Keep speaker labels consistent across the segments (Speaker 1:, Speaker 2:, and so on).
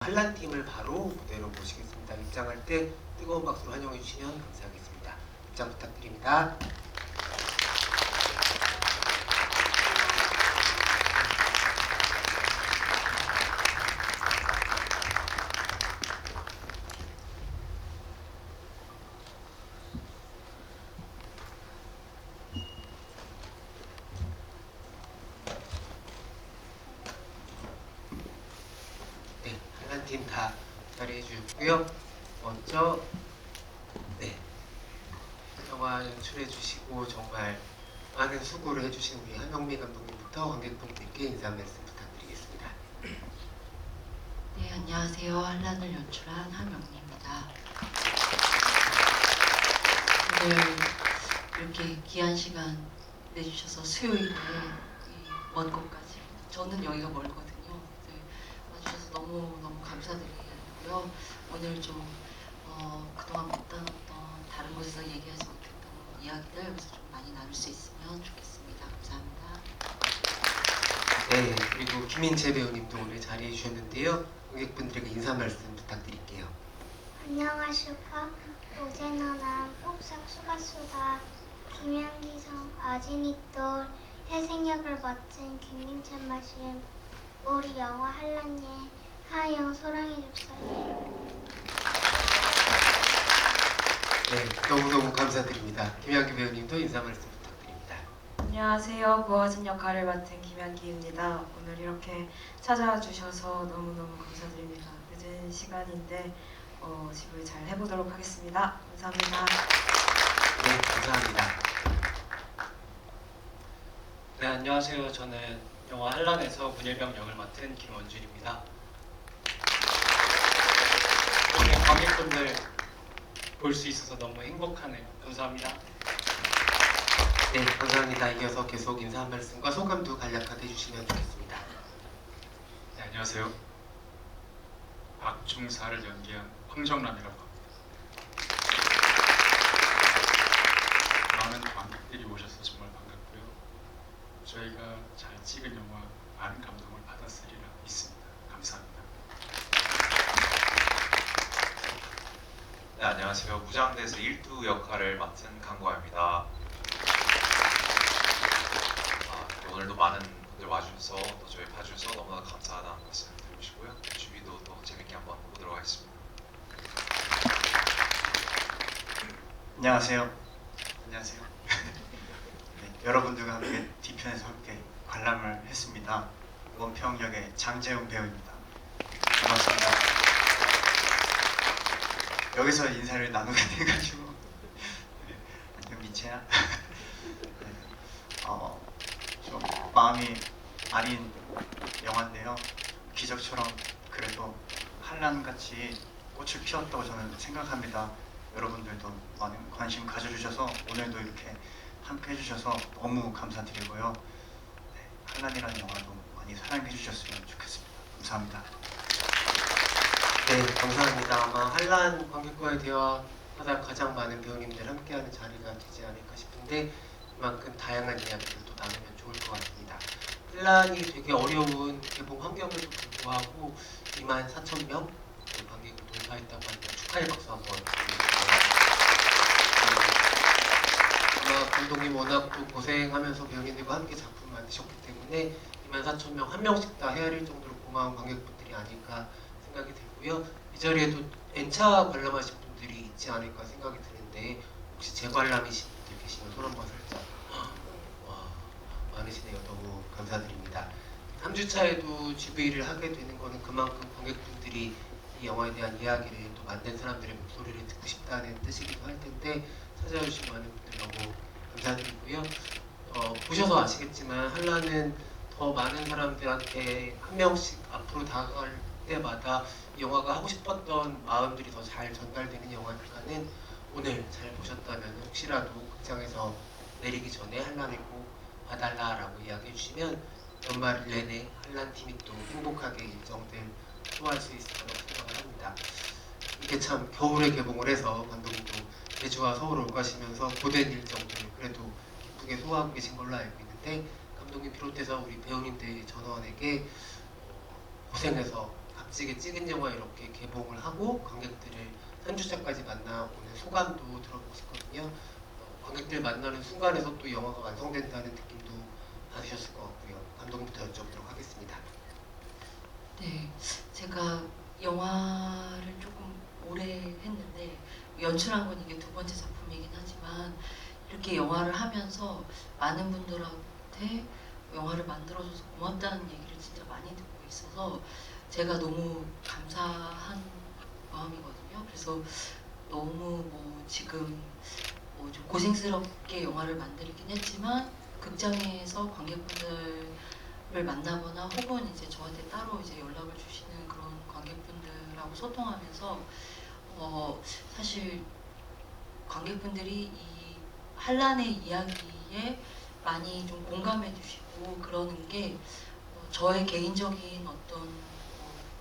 Speaker 1: 한란팀을 바로 무대로 모시겠습니다. 입장할 때 뜨거운 박수로 환영해 주시면 감사하겠습니다. 입장 부탁드립니다. 네, 한란팀 다 자리해 주셨고요. 먼저 영화 연출해 주시고 정말 많은 수고를 해주신 우리 한영미 감독님부터 관객분들께 인사 말씀 부탁드리겠습니다.
Speaker 2: 네, 안녕하세요. 한란을 연출한 한명리입니다. 오늘 이렇게 귀한 시간 내주셔서 수요일에 이 먼 곳까지, 저는 여기가 멀거든요. 네, 와주셔서 너무 감사드리고요. 오늘 좀 그동안 못 다뤘던 다른 곳에서 얘기하지 못했던 이야기들 여기서 좀 많이 나눌 수 있으면 좋겠습니다. 감사합니다.
Speaker 1: 네, 그리고 김인채 배우님도 오늘 자리해 주셨는데요. 관객분들에게 인사 말씀 부탁드릴게요.
Speaker 3: 안녕하십니까. 오제너나 옥상 수가수다 김양기성 아지니돌 태생역을 맡은 김민찬 마심 우리 영화 한란예 하영 소랑해줍사요.
Speaker 1: 네, 너무너무 감사드립니다. 김양기 배우님도 인사 말씀 부탁드립니다.
Speaker 4: 안녕하세요. 고아진 역할을 맡은 김양기입니다. 오늘 이렇게 찾아와 주셔서 너무너무 감사드립니다. 늦은 시간인데 집을 잘 해보도록 하겠습니다. 감사합니다.
Speaker 1: 네, 감사합니다.
Speaker 5: 네, 안녕하세요. 저는 영화 한란에서 문일병 역을 맡은 김원준입니다. 오늘 관객분들 볼 수 있어서 너무 행복하네요. 감사합니다.
Speaker 1: 네, 감사합니다. 이어서 계속 인사 한 말씀과 소감도 간략하게 해주시면 좋겠습니다.
Speaker 6: 네, 안녕하세요. 박중사를 연기한 황정남이라고 합니다. 많은 관객들이 오셔서 정말 반갑고요. 저희가 잘 찍은 영화 많은 감동을 받았으리라 믿습니다. 감사합니다.
Speaker 7: 네, 안녕하세요. 무장대에서 일두 역할을 맡은 강고아입니다. 오늘도 많은 분들 와주셔서 또 저희 봐주셔서 너무나 감사하다는 말씀 드리고 싶고요. 주비도 또 재밌게 한번 보도록 하겠습니다.
Speaker 8: 안녕하세요. 안녕하세요. 네, 여러분들과 함께 뒤편에서 함께 관람을 했습니다. 원평 역의 장재훈 배우입니다. 반갑습니다. 여기서 인사를 나누게 돼가지고 안녕 민채야. 좀 마음이 아린 영화인데요. 기적처럼 그래도 한란같이 꽃을 피웠다고 저는 생각합니다. 여러분들도 많은 관심 가져주셔서 오늘도 이렇게 함께 해주셔서 너무 감사드리고요. 네, 한란이라는 영화도 많이 사랑해 주셨으면 좋겠습니다. 감사합니다.
Speaker 1: 네, 감사합니다. 아마 한란 관객과의 대화하다 가장 많은 배우님들 함께하는 자리가 되지 않을까 싶은데 그만큼 다양한 이야기들도 나누면 좋을 것 같습니다. 한란이 되게 어려운 개봉 환경에도 불구하고 24,000명 관객을 돌파했다고 하니까 축하의 박수 한번 드리겠습니다. 아마 감독님 워낙 또 고생하면서 배우님들과 함께 작품 만드셨기 때문에 24,000명 한 명씩 다 헤아릴 정도로 고마운 관객분들이 아닐까 생각이 들고요. 이 자리에도 N차 관람하신 분들이 있지 않을까 생각이 드는데 혹시 재관람이신 분들 계시면 손 한번 살짝. 와, 많으시네요. 너무 감사드립니다. 3주차에도 GV를 하게 되는 거는 그만큼 관객분들이 이 영화에 대한 이야기를 또 만든 사람들의 목소리를 듣고 싶다는 뜻이기도 할 텐데 찾아주신 많은 분들 너무 감사드리고요. 보셔서 아시겠지만 한라는 더 많은 사람들한테 한 명씩 앞으로 다가갈 때마다 이 영화가 하고 싶었던 마음들이 더 잘 전달되는 영화니까는 오늘 잘 보셨다면 혹시라도 극장에서 내리기 전에 한란을 꼭 봐달라라고 이야기해 주시면 연말 내내 한란 팀이 또 행복하게 일정들 소화할 수 있을 거라고 생각을 합니다. 이게 참 겨울에 개봉을 해서 감독님도 제주와 서울 올 가시면서 고된 일정들 그래도 기쁘게 소화하고 계신 걸로 알고 있는데 감독님 비롯해서 우리 배우님들 전원에게 고생해서 값지게 찍은 영화 이렇게 개봉을 하고 관객들을 한 주차까지 만나오는 소감도 들어보고 싶거든요. 관객들 만나는 순간에서 또 영화가 완성된다는 느낌도 받으셨을 것 같고요. 감독님부터 여쭤보도록 하겠습니다.
Speaker 2: 네, 제가 영화를 조금 오래 했는데 연출한 건 이게 두 번째 작품이긴 하지만 이렇게 영화를 하면서 많은 분들한테 영화를 만들어줘서 고맙다는 얘기를 진짜 많이 듣고 있어서 제가 너무 감사한 마음이거든요. 그래서 너무 뭐 지금 뭐 좀 고생스럽게 영화를 만들긴 했지만 극장에서 관객분들을 만나거나 혹은 이제 저한테 따로 이제 연락을 주시는 그런 관객분들하고 소통하면서 사실 관객분들이 이 한란의 이야기에 많이 좀 공감해 주시고 그러는 게 저의 개인적인 어떤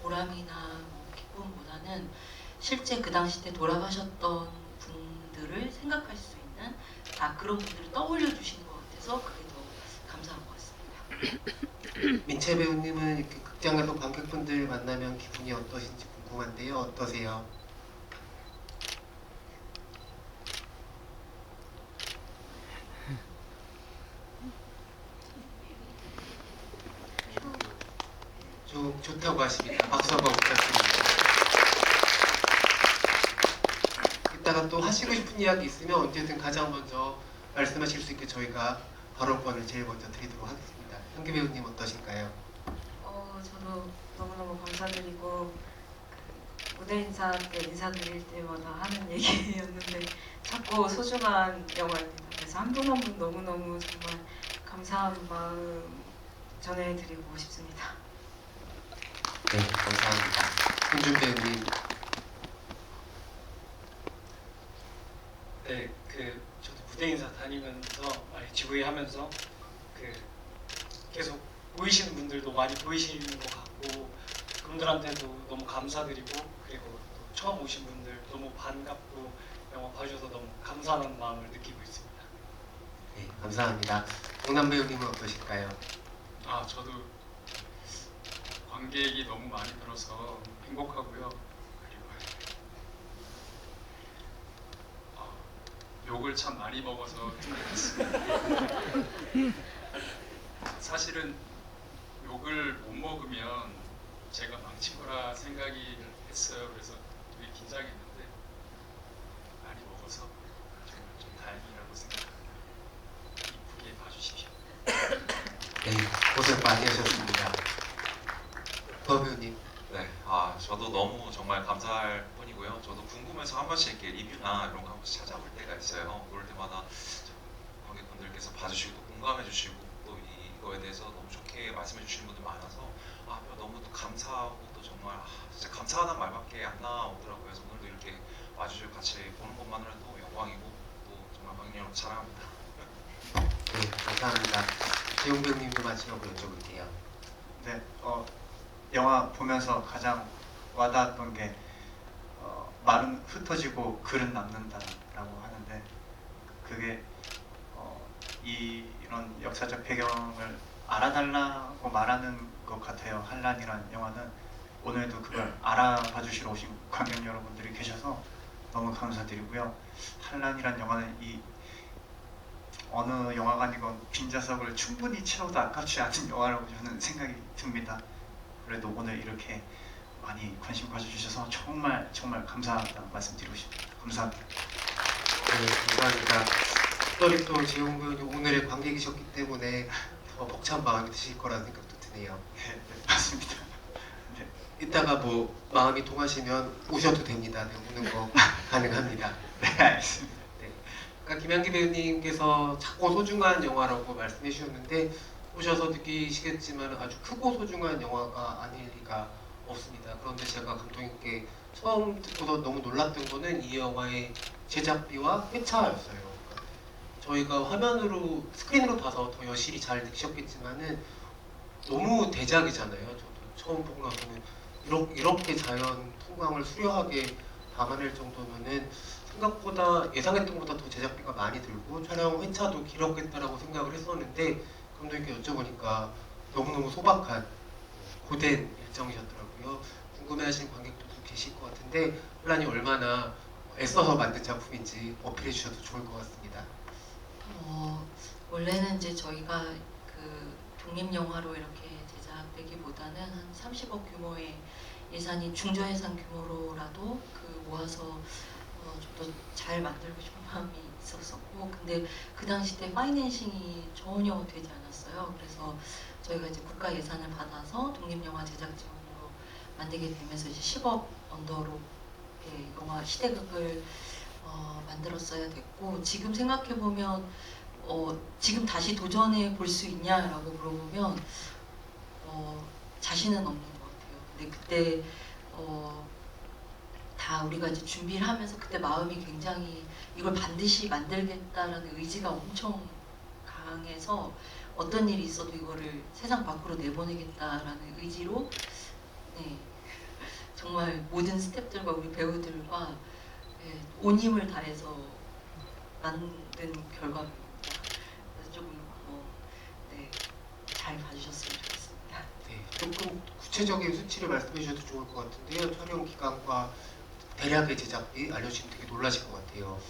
Speaker 2: 보람이나 기쁨보다는 실제 그 당시 때 돌아가셨던 분들을 생각할 수 있는 그런 분들을 떠올려 주시는 것 같아서 그게 더 감사한 것 같습니다.
Speaker 1: 민채 배우님은 이렇게 극장에서 관객분들 만나면 기분이 어떠신지 궁금한데요. 어떠세요? 좋다고 하십니다. 박수 한번 부탁드립니다. 이따가 또 하시고 싶은 이야기 있으면 언제든 가장 먼저 말씀하실 수 있게 저희가 발언권을 제일 먼저 드리도록 하겠습니다. 현기 배우님 어떠신가요?
Speaker 4: 저도 너무너무 감사드리고 무대 인사 때 인사드릴 때마다 하는 얘기였는데 자꾸 소중한 영화입니다. 그래서 한 분 한 분 너무너무 정말 감사한 마음 전해드리고 싶습니다.
Speaker 1: 네, 감사합니다. 손준 배우님.
Speaker 5: 네, 저도 무대 인사 다니면서 GV 하면서 계속 보이시는 분들도 많이 보이시는 것 같고 그분들한테도 너무 감사드리고 그리고 또 처음 오신 분들 너무 반갑고 영화 봐주셔서 너무 감사한 마음을 느끼고 있습니다.
Speaker 1: 네, 감사합니다. 동남 배우님은 어떠실까요?
Speaker 6: 저도 관객이 너무 많이 늘어서 행복하고요. 그리고 욕을 참 많이 먹어서 힘들었습니다. 사실은 욕을 못 먹으면 제가 망친 거라 생각이 했어요. 그래서 되게 긴장했는데 많이 먹어서 정말 좀 다행이라고 생각합니다. 이쁘게 봐주십시오.
Speaker 1: 네, 고생 많이 하셨습니다. 더 배우님.
Speaker 7: 네, 저도 너무 정말 감사할 뿐이고요. 저도 궁금해서 한 번씩 이렇게 리뷰나 이런 거 한 번씩 찾아볼 때가 있어요. 그럴 때마다 관객분들께서 봐주시고 또 공감해주시고 또 이거에 대해서 너무 좋게 말씀해주시는 분들 많아서 너무 또 감사하고 또 정말 진짜 감사하다는 말밖에 안 나오더라고요. 그래서 오늘도 이렇게 와주시고 같이 보는 것만으로도 영광이고 또 정말 관객 여러분 사랑합니다.
Speaker 1: 네, 감사합니다. 지용 배우님도 마지막으로 여쭤볼게요.
Speaker 8: 네, 영화 보면서 가장 와닿았던 게 말은 흩어지고 글은 남는다라고 하는데 그게 이런 역사적 배경을 알아달라고 말하는 것 같아요. 한란이라는 영화는 오늘도 그걸 알아봐 주시러 오신 관객 여러분들이 계셔서 너무 감사드리고요. 한란이라는 영화는 이 어느 영화관이건 빈좌석을 충분히 채워도 아깝지 않은 영화라고 저는 생각이 듭니다. 그래도 오늘 이렇게 많이 관심 가져주셔서 정말 정말 감사하다는 말씀드리고 싶습니다. 감사합니다.
Speaker 1: 네, 감사합니다. 특별히 또 지용 배우님 오늘의 관객이셨기 때문에 더 벅찬 마음이 드실 거라는 생각도 드네요.
Speaker 8: 네, 맞습니다. 네.
Speaker 1: 이따가 뭐 마음이 통하시면 우셔도 됩니다. 네, 우는 거 가능합니다.
Speaker 8: 네, 알겠습니다.
Speaker 1: 그러니까 김양기 배우님께서 작고 소중한 영화라고 말씀해 주셨는데 보셔서 느끼시겠지만 아주 크고 소중한 영화가 아닐 리가 없습니다. 그런데 제가 감독님께 처음 듣고서 너무 놀랐던 거는 이 영화의 제작비와 회차였어요. 그러니까 저희가 화면으로 스크린으로 봐서 더 여실히 잘 느끼셨겠지만은 너무 대작이잖아요. 저도 처음 보고 나서는 이렇게 자연 풍광을 수려하게 담아낼 정도면은 생각보다 예상했던 것보다 더 제작비가 많이 들고 촬영 회차도 길었겠다라고 생각을 했었는데 감독님께 여쭤보니까 너무너무 소박한 고된 일정이셨더라고요. 궁금해하시는 관객들도 계실 것 같은데 혼란이 얼마나 애써서 만든 작품인지 어필해 주셔도 좋을 것 같습니다.
Speaker 2: 원래는 이제 저희가 그 독립 영화로 이렇게 제작되기보다는 한 30억 규모의 예산이 중저예산 규모로라도 그 모아서 좀 더 잘 만들고 싶은 마음이 있었었고, 근데 그 당시 때 파이낸싱이 전혀 되지 않았어요. 그래서 저희가 이제 국가 예산을 받아서 독립 영화 제작 지원으로 만들게 되면서 이제 10억 언더로 영화 시대극을 만들었어야 됐고, 지금 생각해 보면 지금 다시 도전해 볼 수 있냐라고 물어보면 자신은 없는 것 같아요. 근데 그때 다 우리가 이제 준비를 하면서 그때 마음이 굉장히 이걸 반드시 만들겠다라는 의지가 엄청 강해서 어떤 일이 있어도 이거를 세상 밖으로 내보내겠다라는 의지로 정말 모든 스태프들과 우리 배우들과 온 힘을 다해서 만든 결과입니다. 그래서 조금 잘 봐주셨으면 좋겠습니다.
Speaker 1: 네, 조금 구체적인 수치를 말씀해 주셔도 좋을 것 같은데요. 촬영 기간과 대략의 제작비 알려주시면 되게 놀라실 것 같아요.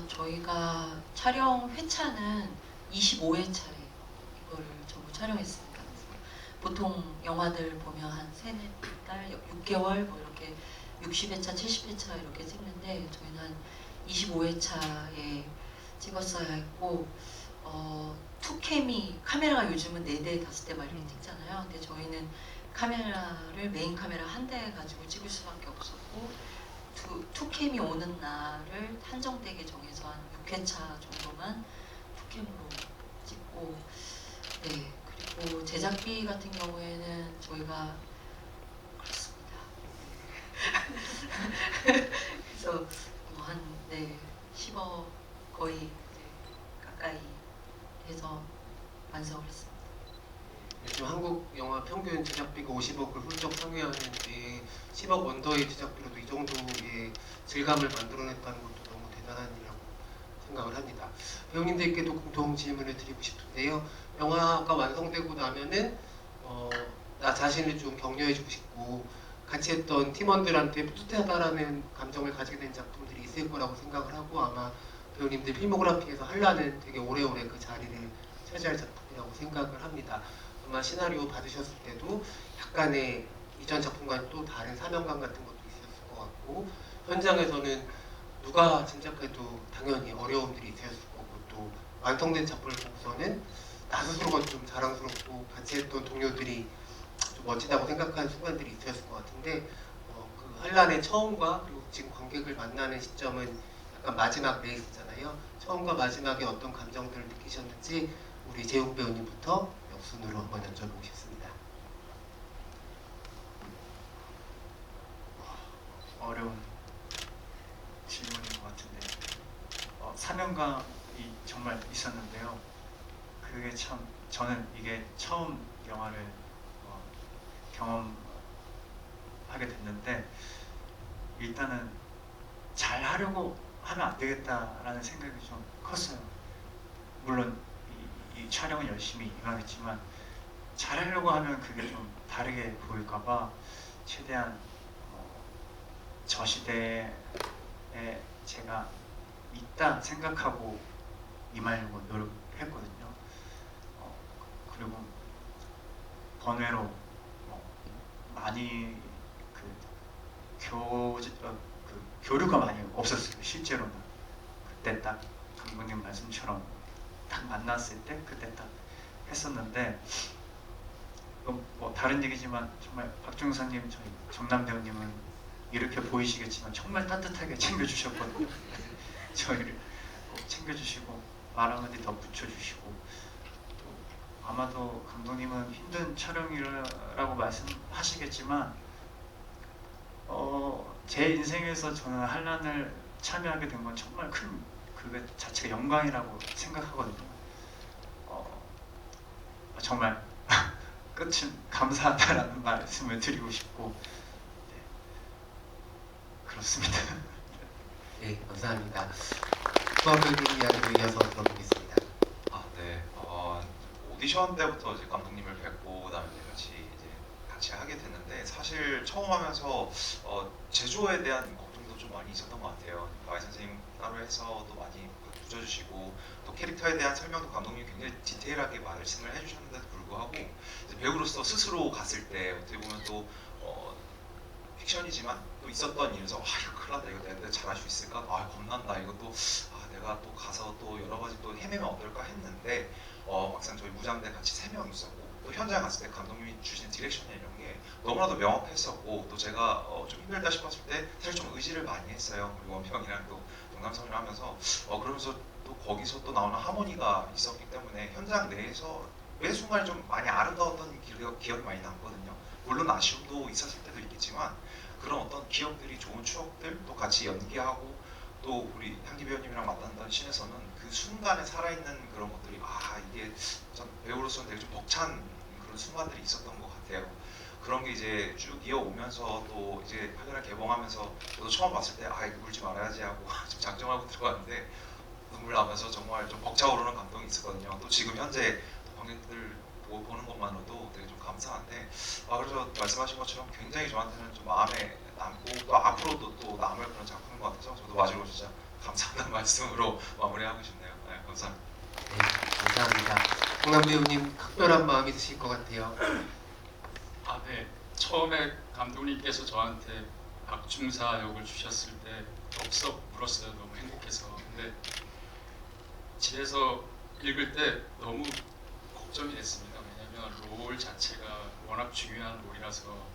Speaker 2: 저희가 촬영 회차는 25회차에 이거를 전부 촬영했습니다. 보통 영화들 보면 한 3-4달, 6개월 뭐 이렇게 60회차, 70회차 이렇게 찍는데 저희는 한 25회차에 찍었어야 했고 투캠이 카메라가 요즘은 4대, 5대 막 이렇게 찍잖아요. 근데 저희는 카메라를 메인 카메라 한 대 가지고 찍을 수밖에 없었고 투캠이 오는 날을 한정되게 정해서 한 6회차 정도만 투캠으로 찍고 그리고 제작비 같은 경우에는 저희가 그렇습니다. 그래서 한 10억 거의 가까이 해서 완성을 했습니다.
Speaker 1: 요즘 한국 영화 평균 제작비가 50억을 훌쩍 상회하는데 10억 언더의 제작비로도 이 정도의 질감을 만들어냈다는 것도 너무 대단한 일이라고 생각을 합니다. 배우님들께도 공통 질문을 드리고 싶은데요. 영화가 완성되고 나면은 나 자신을 좀 격려해주고 싶고 같이 했던 팀원들한테 뿌듯하다라는 감정을 가지게 된 작품들이 있을 거라고 생각을 하고, 아마 배우님들 필모그래피에서 한라는 되게 오래오래 그 자리를 차지할 작품이라고 생각을 합니다. 아마 시나리오 받으셨을 때도 약간의 이전 작품과는 또 다른 사명감 같은 것도 있었을 것 같고, 현장에서는 누가 짐작해도 당연히 어려움들이 있었을 거고, 또 완성된 작품을 보고서는 나 스스로가 좀 자랑스럽고 같이 했던 동료들이 좀 멋지다고 생각하는 순간들이 있었을 것 같은데, 그 한란의 처음과 그리고 지금 관객을 만나는 시점은 약간 마지막 레이스잖아요. 처음과 마지막에 어떤 감정들을 느끼셨는지 우리 재용 배우님부터 순으로 한번 여쭤보고 싶습니다.
Speaker 8: 어려운 질문인 것 같은데 사명감이 정말 있었는데요. 그게 참 저는 이게 처음 영화를 경험하게 됐는데 일단은 잘 하려고 하면 안 되겠다라는 생각이 좀 컸어요. 물론 이 촬영은 열심히 임하겠지만 잘하려고 하면 그게 좀 다르게 보일까봐 최대한 저 시대에 제가 있다 생각하고 임하려고 노력했거든요. 그리고 번외로 많이 교류가 많이 없었어요. 실제로는 그때 딱 감독님 말씀처럼 딱 만났을 때 그때 딱 했었는데, 뭐 다른 얘기지만 정말 박중사님, 저희 정남 배우님은 이렇게 보이시겠지만 정말 따뜻하게 챙겨주셨거든요. 저희를 꼭 챙겨주시고 말 한마디 더 붙여주시고, 또 아마도 감독님은 힘든 촬영이라고 말씀하시겠지만 제 인생에서 저는 한란을 참여하게 된 건 정말 큰 그게 자체가 영광이라고 생각하거든요. 정말 끝은 감사하다라는 말씀을 드리고 싶고, 그렇습니다.
Speaker 1: 네, 감사합니다. 수아 배우님 이야기로 이어서 들어보겠습니다.
Speaker 7: 네. 오디션 때부터 이제 감독님을 뵙고 그다음에 같이 이제 같이 하게 됐는데 사실 처음 하면서 제조에 대한 걱정도 좀 많이 있었던 것 같아요. 마이 선생님 따로 해서도 많이 붙여주시고 또 캐릭터에 대한 설명도 감독님이 굉장히 디테일하게 말씀을 해주셨는데도 불구하고 이제 배우로서 스스로 갔을 때 어떻게 보면 또 픽션이지만 또 있었던 일에서 이거 큰일 났다, 이거 내가 잘할 수 있을까? 겁난다, 이것도 내가 또 가서 또 여러 가지 또 헤매면 어떨까 했는데 막상 저희 무장대 같이 3명 있었고 또 현장 갔을 때 감독님이 주신 디렉션 이런 게 너무나도 명확했었고 또 제가 좀 힘들다 싶었을 때 사실 좀 의지를 많이 했어요. 우리 원평이랑 또 동남성이랑 하면서 그러면서 또 거기서 또 나오는 하모니가 있었기 때문에 현장 내에서 매 순간이 좀 많이 아름다웠던 기억이 많이 남거든요. 물론 아쉬움도 있었을 때도 있겠지만 그런 어떤 기억들이, 좋은 추억들, 또 같이 연기하고 또 우리 향기 배우님이랑 만난다는 씬에서는 그 순간에 살아있는 그런 것들이 이게 참 배우로서는 되게 좀 벅찬 그런 순간들이 있었던 것 같아요. 그런 게 이제 쭉 이어오면서 또 이제 화면을 개봉하면서 저도 처음 봤을 때 울지 말아야지 하고 좀 작정하고 들어갔는데 눈물 나면서 정말 좀 벅차오르는 감동이 있었거든요. 또 지금 현재 관객들 보는 것만으로도 되게 좀 감사한데 그래서 말씀하신 것처럼 굉장히 저한테는 좀 마음에 남고 또 앞으로도 또 남을 그런 작품인 것 같아서 저도 마지막으로 진짜 감사하다는 말씀으로 마무리하고 싶네요. 네, 감사합니다.
Speaker 1: 네, 감사합니다. 동남 배우님 각별한 마음이 드실 것 같아요.
Speaker 6: 네. 처음에 감독님께서 저한테 박중사 역을 주셨을 때 덥석 울었어요. 너무 행복해서. 근데 집에서 읽을 때 너무 걱정이 됐습니다. 왜냐면 롤 자체가 워낙 중요한 롤이라서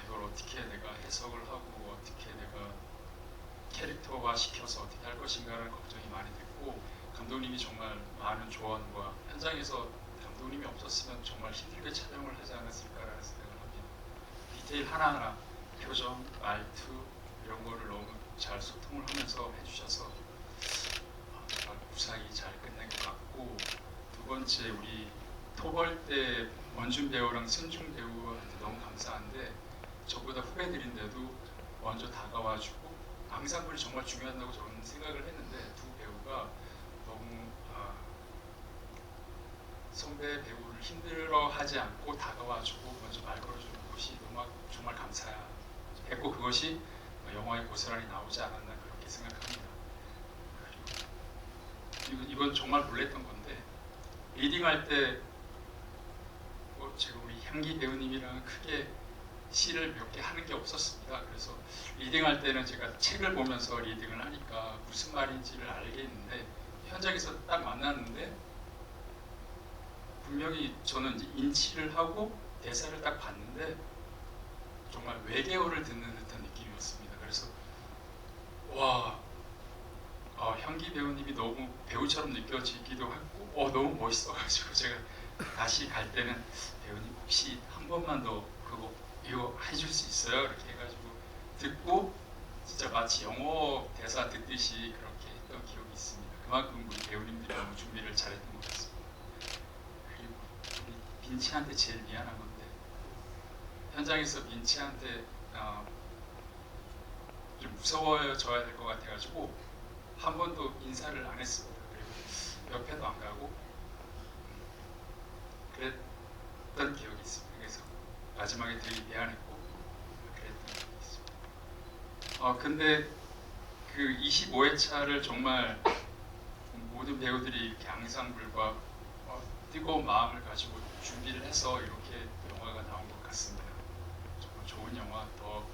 Speaker 6: 이걸 어떻게 내가 해석을 하고 어떻게 내가 캐릭터화 시켜서 어떻게 할 것인가라는 걱정이 많이 됐고, 감독님이 정말 많은 조언과 현장에서 감독님이 없었으면 정말 힘들게 촬영을 하지 않았을까라는 생각을 합니다. 디테일 하나하나, 표정, 말투 이런 거를 너무 잘 소통을 하면서 해주셔서 정말 무사히 잘 끝낸 것 같고, 두 번째 우리 토벌 때 원준 배우랑 승중 배우한테 너무 감사한데 저보다 후배들인데도 먼저 다가와주고 앙상블이 정말 중요하다고 저는 생각을 했는데 두 배우가 너무 선배 배우를 힘들어하지 않고 다가와주고 먼저 말 걸어주는 것이 너무 정말 감사했고 그것이 영화에 고스란히 나오지 않았나 그렇게 생각합니다. 그리고 이건 정말 놀랬던 건데 리딩할 때 제가 우리 향기 배우님이랑 크게 시를 몇 개 하는 게 없었습니다. 그래서 리딩할 때는 제가 책을 보면서 리딩을 하니까 무슨 말인지를 알겠는데 현장에서 딱 만났는데 분명히 저는 이제 인치를 하고 대사를 딱 봤는데 정말 외계어를 듣는 듯한 느낌이었습니다. 그래서 향기 배우님이 너무 배우처럼 느껴지기도 했고 너무 멋있어가지고 제가 다시 갈 때는 배우님 혹시 한 번만 더 이거 해줄 수 있어요? 이렇게 해가지고 듣고 진짜 마치 영어 대사 듣듯이 그렇게 했던 기억이 있습니다. 그만큼 우리 배우님들이 너무 준비를 잘했던 것 같습니다. 그리고 우리 빈치한테 제일 미안한 건데 현장에서 빈치한테 좀 무서워져야 될 것 같아가지고 한 번도 인사를 안 했습니다. 그리고 옆에도 안 가고 그랬던 기억이 있습니다. 그래서 마지막에 되게 미안했고 그랬던 기억이 있습니다. 근데 그 25회차를 정말 모든 배우들이 이렇게 앙상블과 뜨거운 마음을 가지고 준비를 해서 이렇게 영화가 나온 것 같습니다. 정말 좋은 영화 더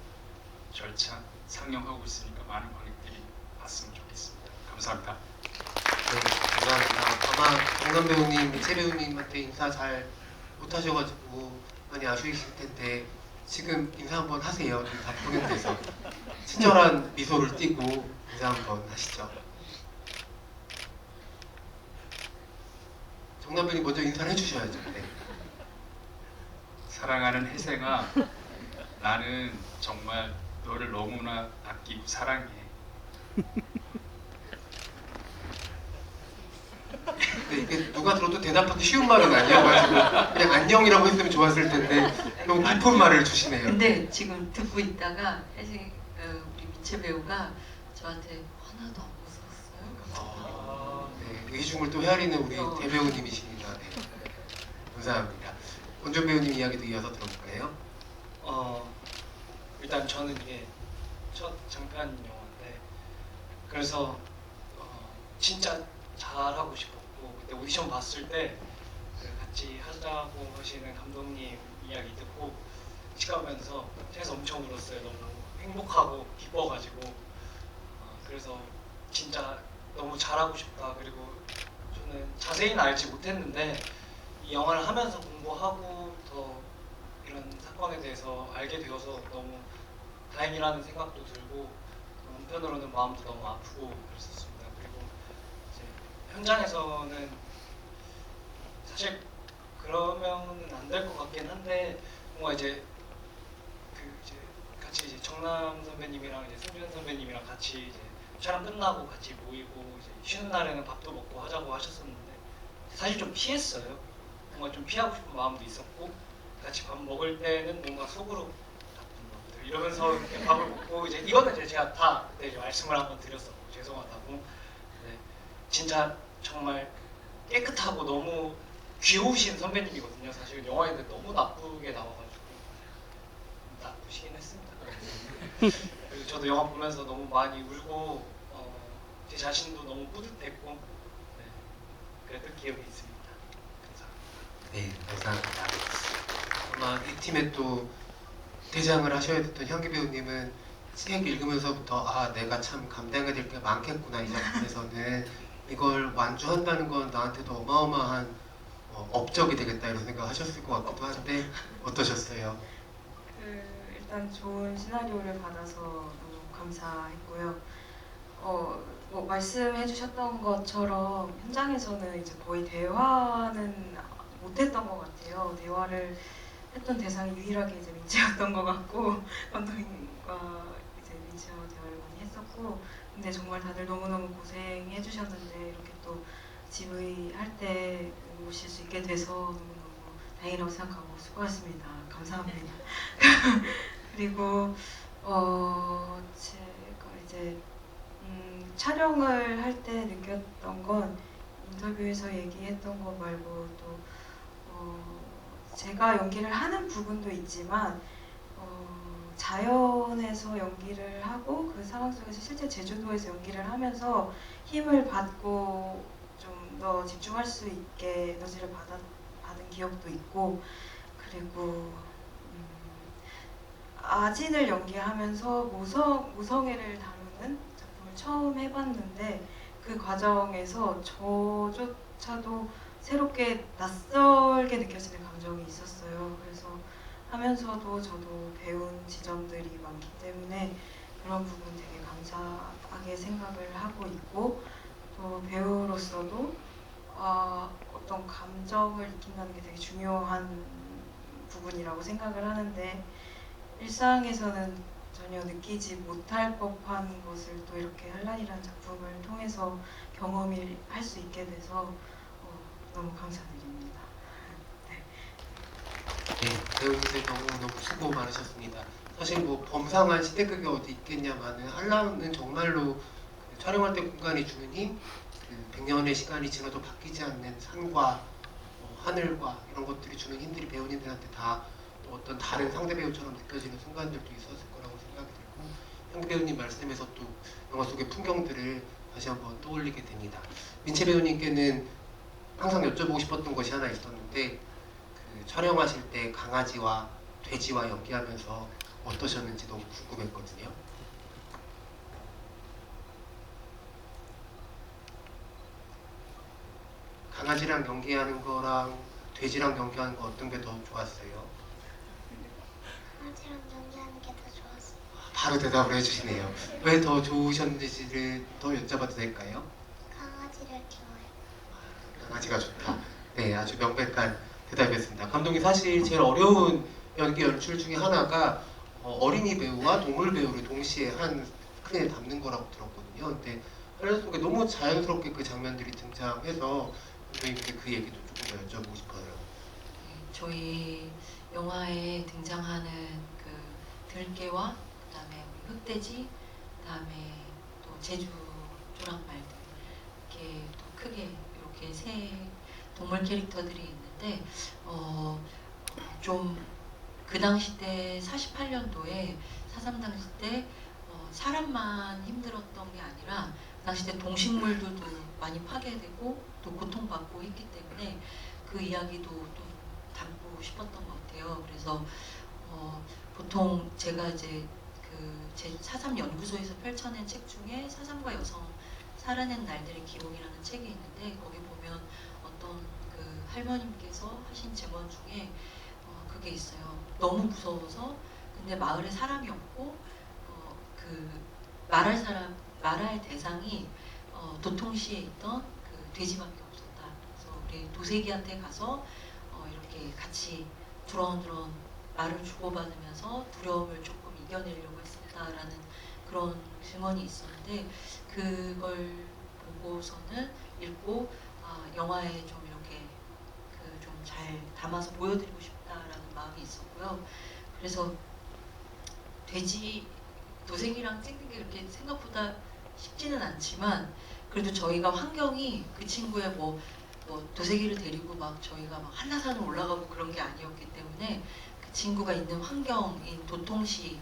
Speaker 6: 절찬 상영하고 있으니까 많은 관객들이 봤으면 좋겠습니다. 감사합니다.
Speaker 1: 네, 감사합니다. 아마 동남 배우님, 새 배우님한테 인사 잘 못하셔가지고 많이 아쉬우실 텐데 지금 인사 한번 하세요. 다 공연돼서 친절한 미소를 띠고 인사 한번 하시죠. 동남 배우님 먼저 인사를 해주셔야죠. 네.
Speaker 6: 사랑하는 혜생아, 나는 정말 너를 너무나 아끼고 사랑해.
Speaker 1: 근데 이게 누가 들어도 대답하기 쉬운 말은 아니어가지고 그냥 안녕이라고 했으면 좋았을 텐데 너무 깊은 말을 주시네요.
Speaker 2: 근데 지금 듣고 있다가 우리 미채 배우가 저한테 하나도 안 무서웠어요.
Speaker 1: 네, 의중을 또 헤아리는 우리 대배우님이십니다. 네. 감사합니다. 원준 배우님 이야기도 이어서 들어볼까요?
Speaker 5: 일단 저는 이게 첫 장편 영화인데 그래서 진짜 잘하고 싶었고 그때 오디션 봤을 때 같이 하자고 하시는 감독님 이야기 듣고 시가면서 책에서 엄청 울었어요. 너무 행복하고 기뻐가지고 그래서 진짜 너무 잘하고 싶다. 그리고 저는 자세히는 알지 못했는데 이 영화를 하면서 공부하고 더 이런 사건에 대해서 알게 되어서 너무 다행이라는 생각도 들고 한편으로는 마음도 너무 아프고 그랬었습니다. 그리고 이제 현장에서는 사실 그러면은 안 될 것 같긴 한데 뭔가 이제 같이 이제 정남 선배님이랑 이제 승준 선배님이랑 같이 이제 촬영 끝나고 같이 모이고 이제 쉬는 날에는 밥도 먹고 하자고 하셨었는데 사실 좀 피했어요. 뭔가 좀 피하고 싶은 마음도 있었고 같이 밥 먹을 때는 뭔가 속으로 나쁜 놈들 이러면서 이렇게 밥을 먹고 이제 이거는 이제 제가 다 그때 이제 말씀을 한번 드렸었고 죄송하다고. 네, 진짜 정말 깨끗하고 너무 귀여우신 선배님이거든요. 사실 영화인데 너무 나쁘게 나와가지고 나쁘시긴 했습니다. 그리고 저도 영화 보면서 너무 많이 울고 제 자신도 너무 뿌듯했고 네, 그랬던 기억이 있습니다. 감사합니다.
Speaker 1: 네, 감사합니다. 아마 이 팀에 또 대장을 하셔야 됐던 향기 배우님은 책 읽으면서부터 아 내가 참 감당해야 될 게 많겠구나 이 작품에서는 이걸 완주한다는 건 나한테도 어마어마한 업적이 되겠다 이런 생각하셨을 것 같기도 한데 어떠셨어요?
Speaker 4: 일단 좋은 시나리오를 받아서 너무 감사했고요. 뭐 말씀해주셨던 것처럼 현장에서는 이제 거의 대화는 못했던 것 같아요. 대화를 했던 대상이 유일하게 이제 민지였던 것 같고 감독님과 이제 민지와 대화를 많이 했었고 근데 정말 다들 너무너무 고생해주셨는데 이렇게 또 GV 할 때 오실 수 있게 돼서 너무너무 다행이라고 생각하고 수고하셨습니다. 감사합니다. 그리고 제가 이제 촬영을 할 때 느꼈던 건 인터뷰에서 얘기했던 거 말고 또 제가 연기를 하는 부분도 있지만 자연에서 연기를 하고 그 상황 속에서 실제 제주도에서 연기를 하면서 힘을 받고 좀 더 집중할 수 있게 에너지를 받은 기억도 있고 그리고 아진을 연기하면서 모성애를 다루는 작품을 처음 해봤는데 그 과정에서 저조차도 새롭게 낯설게 느껴지는 감정이 있었어요. 그래서 하면서도 저도 배운 지점들이 많기 때문에 그런 부분 되게 감사하게 생각을 하고 있고 또 배우로서도 어떤 감정을 익힌다는 게 되게 중요한 부분이라고 생각을 하는데 일상에서는 전혀 느끼지 못할 법한 것을 또 이렇게 한란이라는 작품을 통해서 경험을 할 수 있게 돼서 너무 감사드립니다.
Speaker 1: 네, 배우분들 너무 수고 많으셨습니다. 사실 뭐 범상한 시대극이 어디 있겠냐마는 한라는 정말로 그 촬영할 때 공간이 주는 힘, 그 100년의 시간이 지나도 바뀌지 않는 산과 하늘과 이런 것들이 주는 힘들이 배우님들한테 다 어떤 다른 상대 배우처럼 느껴지는 순간들도 있었을 거라고 생각이 들고 향기 배우님 말씀에서 또 영화 속의 풍경들을 다시 한번 떠올리게 됩니다. 민채 배우님께는 항상 여쭤보고 싶었던 것이 하나 있었는데 그 촬영하실 때 강아지와 돼지와 연기하면서 어떠셨는지 너무 궁금했거든요. 강아지랑 연기하는 거랑 돼지랑 연기하는 거 어떤 게 더 좋았어요?
Speaker 3: 강아지랑 연기하는 게 더 좋았어요.
Speaker 1: 바로 대답을 해주시네요. 왜 더 좋으셨는지를 더 여쭤봐도 될까요?
Speaker 3: 강아지를 좋아해요.
Speaker 1: 강아지가 좋다. 네, 아주 명백한 대답이었습니다. 감독님 사실 제일 어려운 연기 연출 중에 하나가 어린이 배우와 동물 배우를 동시에 한 스크린에 담는 거라고 들었거든요. 근데 한란 속에 너무 자연스럽게 그 장면들이 등장해서 감독님께 그 얘기도 조금 더 여쭤보고 싶어요.
Speaker 2: 저희 영화에 등장하는 그 들개와 그다음에 우리 흑돼지, 그다음에 또 제주 조랑말들 이렇게 또 크게 이렇게 세 동물 캐릭터들이 있는데 좀 그 당시 때 48년도에 4.3 당시 때 사람만 힘들었던 게 아니라 그 당시 때 동식물들도 많이 파괴되고 또 고통받고 했기 때문에 그 이야기도 좀 담고 싶었던 것 같아요. 그래서 보통 제가 이제 제 4.3 연구소에서 펼쳐낸 책 중에 4.3과 여성 살아낸 날들의 기록이라는 책이 있는데 거기 보면 어떤 그 할머님께서 하신 증언 중에 그게 있어요. 너무 무서워서 근데 마을에 사람이 없고 그 말할 대상이 도통시에 있던 그 돼지밖에 없었다. 그래서 우리 도색이한테 가서 이렇게 같이 두런두런 말을 주고받으면서 두려움을 조금 이겨내려고 했었다라는 그런 증언이 있었는데 그걸 보고서는 읽고 영화에 좀 이렇게 좀 잘 담아서 보여드리고 싶다라는 마음이 있었고요. 그래서 도색이랑 찍는 게 그렇게 생각보다 쉽지는 않지만 그래도 저희가 환경이 그 친구의 뭐 도색이를 데리고 막 저희가 막 한라산을 올라가고 그런 게 아니었기 때문에 그 친구가 있는 환경인 도통시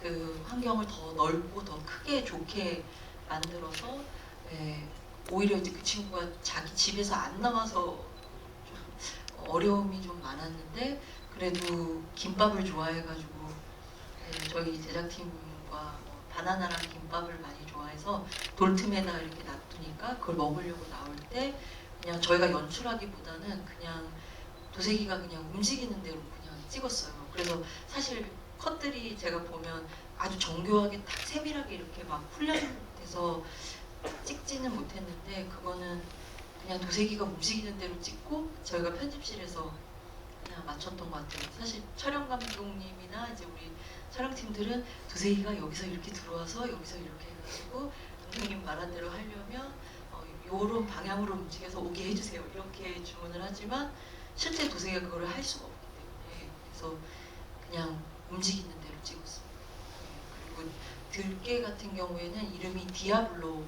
Speaker 2: 그 환경을 더 넓고 더 크게 좋게 만들어서 오히려 이제 그 친구가 자기 집에서 안 나와서 좀 어려움이 좀 많았는데 그래도 김밥을 좋아해가지고 저희 제작팀과 바나나랑 김밥을 많이 좋아해서 돌틈에다 이렇게 놔두니까 그걸 먹으려고 나올 때 그냥 저희가 연출하기보다는 그냥 도색이가 그냥 움직이는 대로 그냥 찍었어요. 그래서 사실 컷들이 제가 보면 아주 정교하게 딱 세밀하게 이렇게 막 훈련돼서 찍지는 못했는데 그거는 그냥 도색이가 움직이는 대로 찍고 저희가 편집실에서 그냥 맞췄던 것 같아요. 사실 촬영 감독님이나 이제 우리 촬영팀들은 도색이가 여기서 이렇게 들어와서 여기서 이렇게 해가지고 감독님 말한 대로 하려면 요런 방향으로 움직여서 오게 해주세요 이렇게 주문을 하지만 실제 도색이가 그걸 할 수가 없기 때문에 그래서 그냥 움직이는 대로 찍었습니다. 그리고 들깨 같은 경우에는 이름이 디아블로라는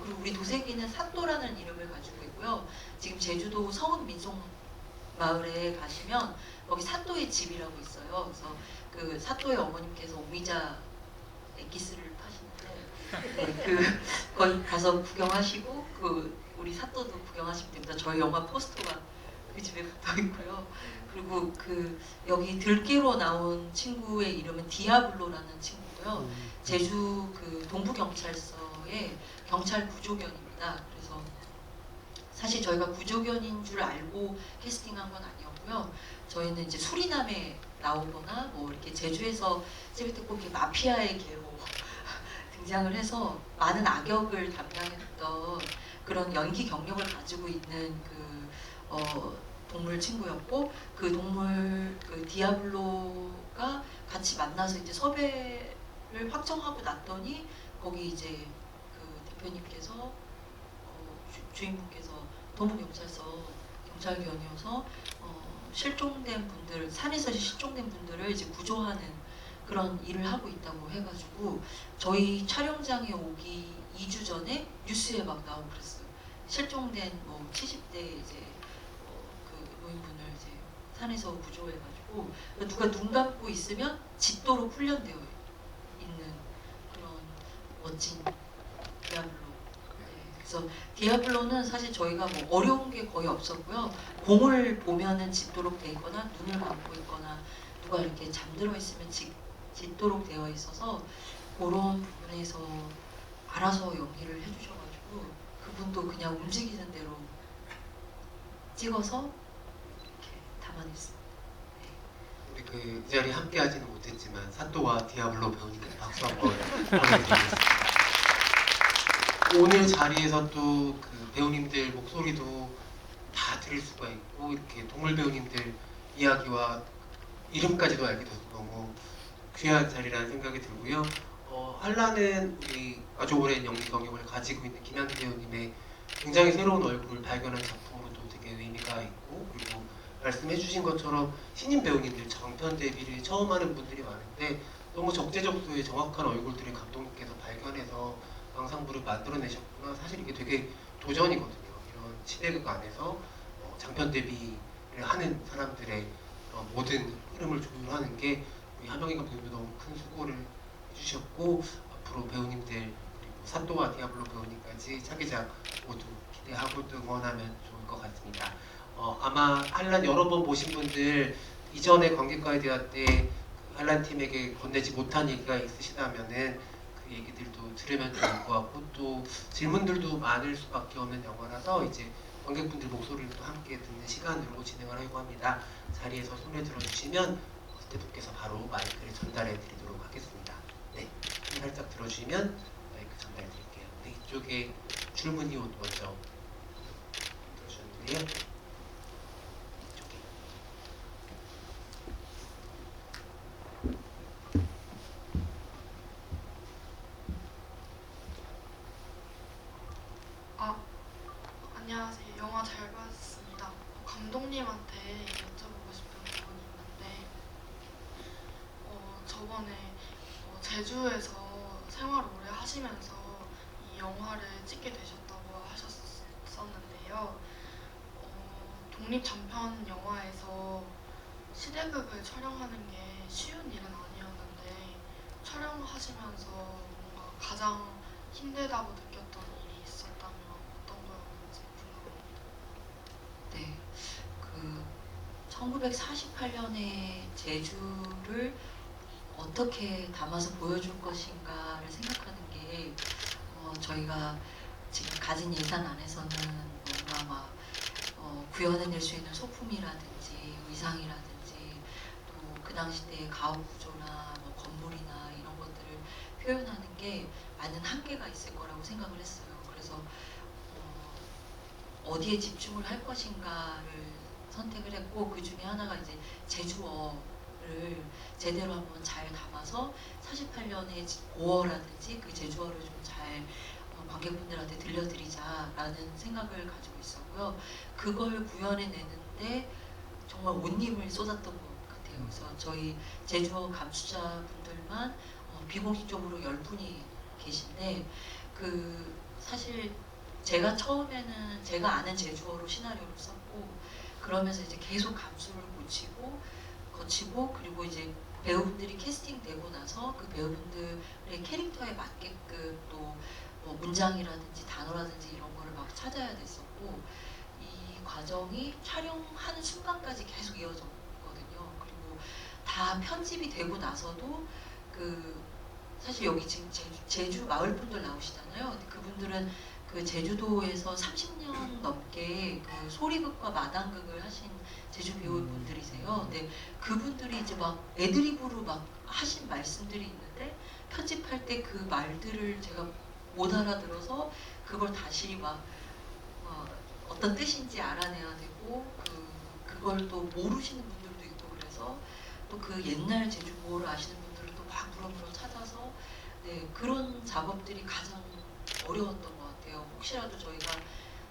Speaker 2: 그리고 우리 도색이는 사또라는 이름을 가지고 있고요. 지금 제주도 성읍 민속 마을에 가시면 거기 사또의 집이라고 있어요. 그래서 그 사또의 어머님께서 오미자 엑기스를 파시는데 거기 가서 구경하시고 우리 사또도 구경하시면 됩니다. 저희 영화 포스터가 그 집에 붙어 있고요. 그리고 여기 들깨로 나온 친구의 이름은 디아블로라는 친구고요. 제주 동부경찰서의 경찰 구조견입니다. 그래서 사실 저희가 구조견인 줄 알고 캐스팅한 건 아니었고요. 저희는 이제 수리남에 나오거나 뭐 이렇게 제주에서 찍을 때 꼭 이렇게 마피아의 개로 등장을 해서 많은 악역을 담당했던 그런 연기 경력을 가지고 있는 동물 친구였고 그 동물 디아블로가 같이 만나서 이제 섭외를 확정하고 났더니 거기 이제 대표님께서 주인분께서 동부경찰서 경찰견이어서 실종된 분들 산에서 실종된 분들을 이제 구조하는 그런 일을 하고 있다고 해가지고 저희 촬영장에 오기 2주 전에 뉴스에 막 나오고 그랬어요. 실종된 70대 이제 노인분을 이제 산에서 구조해가지고 누가 눈 감고 있으면 짖도록 훈련되어 있는 그런 멋진 디아블로. 그래서 디아블로는 사실 저희가 어려운 게 거의 없었고요. 공을 보면은 짖도록 돼 있거나 눈을 감고 있거나 누가 이렇게 잠들어 있으면 짖도록 되어 있어서 그런 부분에서 알아서 연기를 해주셔가지고 그분도 그냥 움직이는 대로 찍어서 이렇게 담아냈습니다.
Speaker 1: 우리 이 자리에 함께하지는 못했지만 사또와 디아블로 배우님께 박수 한번 보내드리겠습니다. 오늘 자리에서 또 배우님들 목소리도 다 들을 수가 있고 이렇게 동물 배우님들 이야기와 이름까지도 알게 돼서 너무 귀한 자리라는 생각이 들고요. 한라는 우리 아주 오랜 연기 경력을 가지고 있는 김양기 배우님의 굉장히 새로운 얼굴을 발견한 작품으로도 되게 의미가 있고 그리고 말씀해주신 것처럼 신인 배우님들 장편 데뷔를 처음 하는 분들이 많은데 너무 적재적소에 정확한 얼굴들을 감독님께서 발견해서 영상부를 만들어내셨구나. 사실 이게 되게 도전이거든요. 이런 시대극 안에서 장편 데뷔를 하는 사람들의 모든 흐름을 조율하는 게 우리 하명희 감독님도 너무 큰 수고를 해주셨고 앞으로 배우님들 그리고 사또와 디아블로 배우님까지 차기작 모두 기대하고 또 응원하면 좋을 것 같습니다. 아마 한란 여러 번 보신 분들 이전에 관객과의 대화 때그 한란 팀에게 건네지 못한 얘기가 있으시다면은 그 얘기들도 들으면 좋을 것 같고 또 질문들도 많을 수밖에 없는 영화라서 이제 관객분들 목소리를 또 함께 듣는 시간으로 진행을 하려고 합니다. 자리에서 손을 들어주시면 스태프께서 바로 마이크를 전달해 드리도록 하겠습니다. 네, 손 살짝 들어주시면 마이크 전달 드릴게요. 네, 이쪽에 줄무늬 옷 먼저 들어주셨는데요. 이쪽에.
Speaker 9: 안녕하세요. 영화 잘 봤습니다. 감독님한테 여쭤보고 싶은 부분이 있는데 저번에 제주에서 생활을 오래 하시면서 이 영화를 찍게 되셨다고 하셨었는데요. 독립 장편 영화에서 시대극을 촬영하는 게 쉬운 일은 아니었는데 촬영하시면서 뭔가 가장 힘들다고 느꼈던 일이 있었다면 어떤 거였는지 궁금합니다.
Speaker 2: 네, 그 1948년에 제주를 어떻게 담아서 보여줄 것인가를 생각하는 게 저희가 지금 가진 예산 안에서는 뭔가 막 구현해낼 수 있는 소품이라든지 의상이라든지 또 그 당시 때의 가옥 구조나 뭐 건물이나 이런 것들을 표현하는 게 많은 한계가 있을 거라고 생각을 했어요. 그래서 어디에 집중을 할 것인가를 선택을 했고 그 중에 하나가 이제 제주어를 제대로 한번 잘 담아서 48년의 고어라든지 그 제주어를 좀 잘 관객분들한테 들려드리자라는 생각을 가지고 있었고요. 그걸 구현해내는데 정말 온 힘을 쏟았던 것 같아요. 그래서 저희 제주어 감수자분들만 비공식적으로 10분이 계신데 그 사실 제가 처음에는 제가 아는 제주어로 시나리오를 썼고 그러면서 이제 계속 감수를 거치고 그리고 이제 배우분들이 캐스팅되고 나서 그 배우분들의 캐릭터에 맞게끔 또 뭐 문장이라든지 단어라든지 이런 거를 막 찾아야 됐었고 이 과정이 촬영하는 순간까지 계속 이어졌거든요. 그리고 다 편집이 되고 나서도 그 사실 여기 지금 제주 마을 분들 나오시잖아요. 근데 그분들은 그 제주도에서 30년 넘게 그 소리극과 마당극을 하신 제주 배우분들이세요. 근데 그분들이 이제 막 애드리브로 막 하신 말씀들이 있는데 편집할 때 그 말들을 제가 못 알아들어서 그걸 다시 막 어떤 뜻인지 알아내야 되고 그걸 또 모르시는 분들도 있고 그래서 또 그 옛날 제주도를 아시는 분들은 또 막 물어물어 찾아서 네, 그런 작업들이 가장 어려웠던 것 같아요. 혹시라도 저희가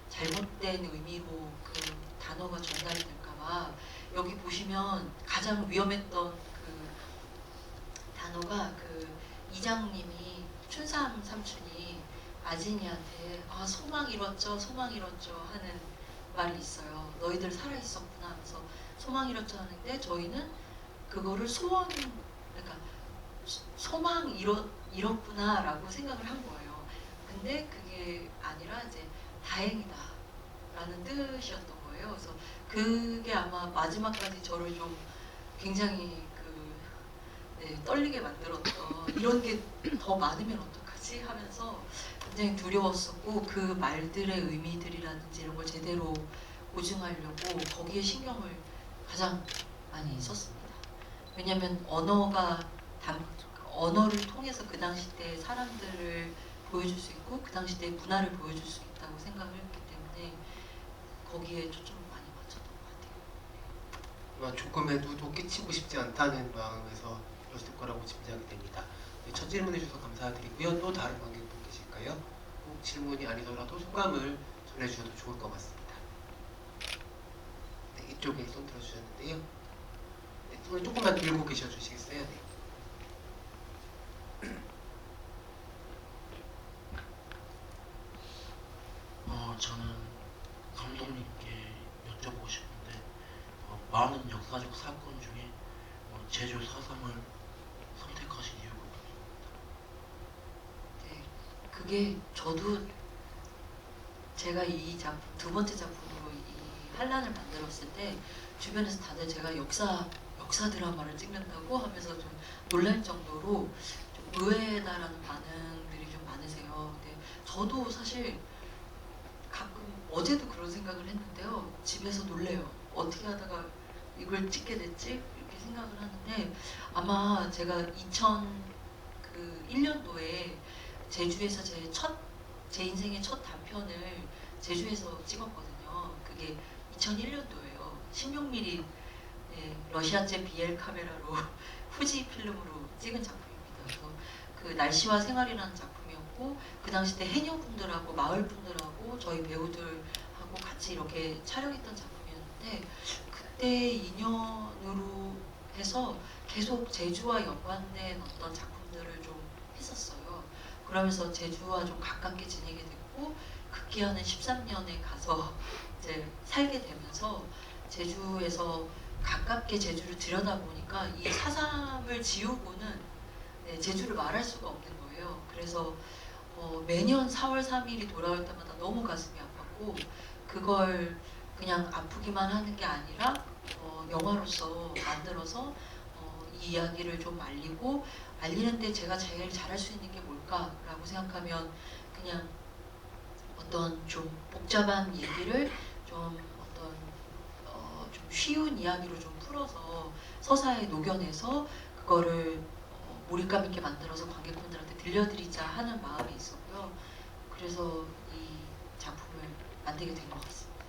Speaker 2: 잘못된 의미로 그 단어가 전달이 될까봐 여기 보시면 가장 위험했던 그 단어가 그 이장님이 춘삼 삼촌이 아진이한테 소망 이뤘죠 하는 말이 있어요. 너희들 살아있었구나 하면서 소망 이뤘죠 하는데 저희는 그거를 그러니까 소망 이뤘구나 라고 생각을 한 거예요. 근데 그게 아니라 이제 다행이다 라는 뜻이었던 거예요. 그래서 그게 아마 마지막까지 저를 좀 굉장히 떨리게 만들었던 이런 게 더 많으면 어떡하지 하면서 굉장히 두려웠었고 그 말들의 의미들이라든지 이런 걸 제대로 보증하려고 거기에 신경을 가장 많이 썼습니다. 왜냐하면 언어를 통해서 그 당시 때 사람들을 보여줄 수 있고 그 당시 때 문화를 보여줄 수 있다고 생각을 했기 때문에 거기에 초점을 많이 맞췄던 것 같아요.
Speaker 1: 조금의 누도 끼치고 싶지 않다는 마음에서 였을 거라고 짐작이 됩니다. 네, 첫 질문해 주셔서 감사드리고요. 또 다른 관객분 계실까요? 꼭 질문이 아니더라도 소감을 전해주셔도 좋을 것 같습니다. 네, 이쪽에 손 들어주셨는데요. 네, 손을 조금만 들고 계셔 주시겠어요? 네.
Speaker 10: 저는 감독님께 여쭤보고 싶은데 많은 역사적 사건 중에 제주 4.3을 선택하신 이유가
Speaker 2: 네, 그게 저도 제가 이 작품 두 번째 작품으로 이 한란을 만들었을 때 주변에서 다들 제가 역사 드라마를 찍는다고 하면서 좀 놀랄 정도로 좀 의외다라는 반응들이 좀 많으세요. 근데 저도 사실 가끔 어제도 그런 생각을 했는데요. 집에서 놀래요. 어떻게 하다가 이걸 찍게 됐지? 이렇게 생각을 하는데 아마 제가 2001년도에 제주에서 제 인생의 첫 단편을 제주에서 찍었거든요. 그게 2001년도예요. 16mm 러시아제 BL 카메라로 후지 필름으로 찍은 작품입니다. 그래서 그 날씨와 생활이라는 작품이었고 그 당시 때 해녀분들하고 마을 분들하고 저희 배우들하고 같이 이렇게 촬영했던 작품이었는데 그때 인연으로 해서 계속 제주와 연관된 어떤 작품들을 좀 했었어요. 그러면서 제주와 좀 가깝게 지내게 됐고 급기야는 13년에 가서 이제 살게 되면서 제주에서 가깝게 제주를 들여다보니까 이 4.3을 지우고는 제주를 말할 수가 없는 거예요. 그래서 매년 4월 3일이 돌아올 때마다 너무 가슴이 아팠고 그걸 그냥 아프기만 하는 게 아니라 영화로서 만들어서 이 이야기를 좀 알리는데 제가 제일 잘할 수 있는 게 뭘까라고 생각하면 그냥 어떤 좀 복잡한 얘기를 좀 좀 쉬운 이야기로 좀 풀어서 서사에 녹여내서 그거를 몰입감 있게 만들어서 관객분들한테 들려드리자 하는 마음이 있었고요. 그래서 이 작품을 만들게 된 것 같습니다.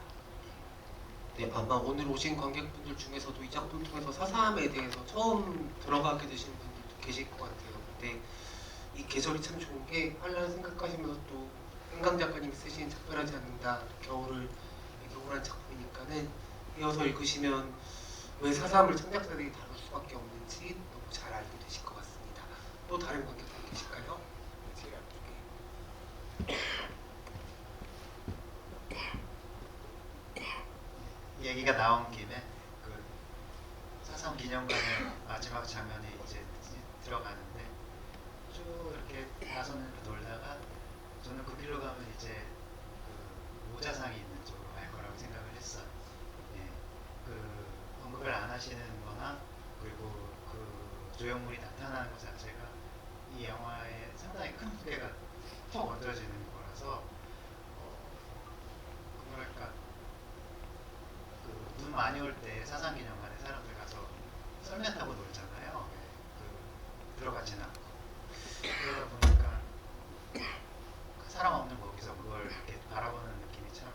Speaker 1: 네, 아마 오늘 오신 관객분들 중에서도 이 작품 통해서 4.3에 대해서 처음 들어가게 되신 분들도 계실 것 같아요. 근데 이 계절이 참 좋은 게 한란 생각하시면서 또 은강 작가님이 쓰신 작별하지 않는다 겨울을 배경으로 한 작품이니까는 이어서 읽으시면 왜 4.3을 창작자들이 다룰 수밖에 없는지 너무 잘 알게 되실 것 같습니다. 또 다른 관객분 계실까요? 제가
Speaker 8: 얘기가 나온 김에 그 4.3 기념관의 마지막 장면에 이제 들어가는데 쭉 이렇게 나선으로 놀다가 저는 그 길로 가면 이제 그 모자상이 있는 쪽으로 갈 거라고 생각을 했어요. 예, 그 언급을 안 하시는 거나 그리고 그 조형물이 나타나는 것 자체가 이 영화에 상당히 큰 무게가 얹어지는 거라서 뭐랄까 그 눈 많이 올 때 사상기념관에 사람들 가서 썰매 타고 놀잖아요. 그 들어가진 않고 그러다 보니까 사람 없는 거기서 그걸 이렇게 바라보는 느낌이 참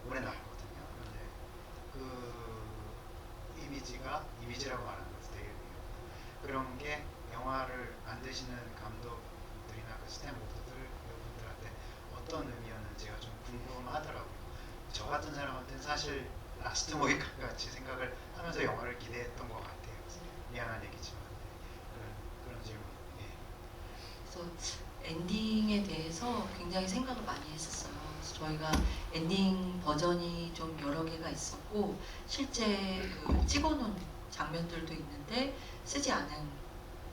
Speaker 8: 오래 남거든요. 그런데 그 이미지라고 말하는 것은 되게 그런 게 영화를 만드시는 감독들이나 그 스태프분들 배우분들한테 어떤 의미였는지가 좀 궁금하더라고요. 저 같은 사람한테는 사실 라스트 모히칸 같이 생각을 하면서 영화를 기대했던 것 같아요. 미안한 얘기지만 그런 질문. 예.
Speaker 2: 그래서 엔딩에 대해서 굉장히 생각을 많이 했었어요. 그래서 저희가 엔딩 버전이 좀 여러 개가 있었고 실제 그 찍어놓은 장면들도 있는데 쓰지 않은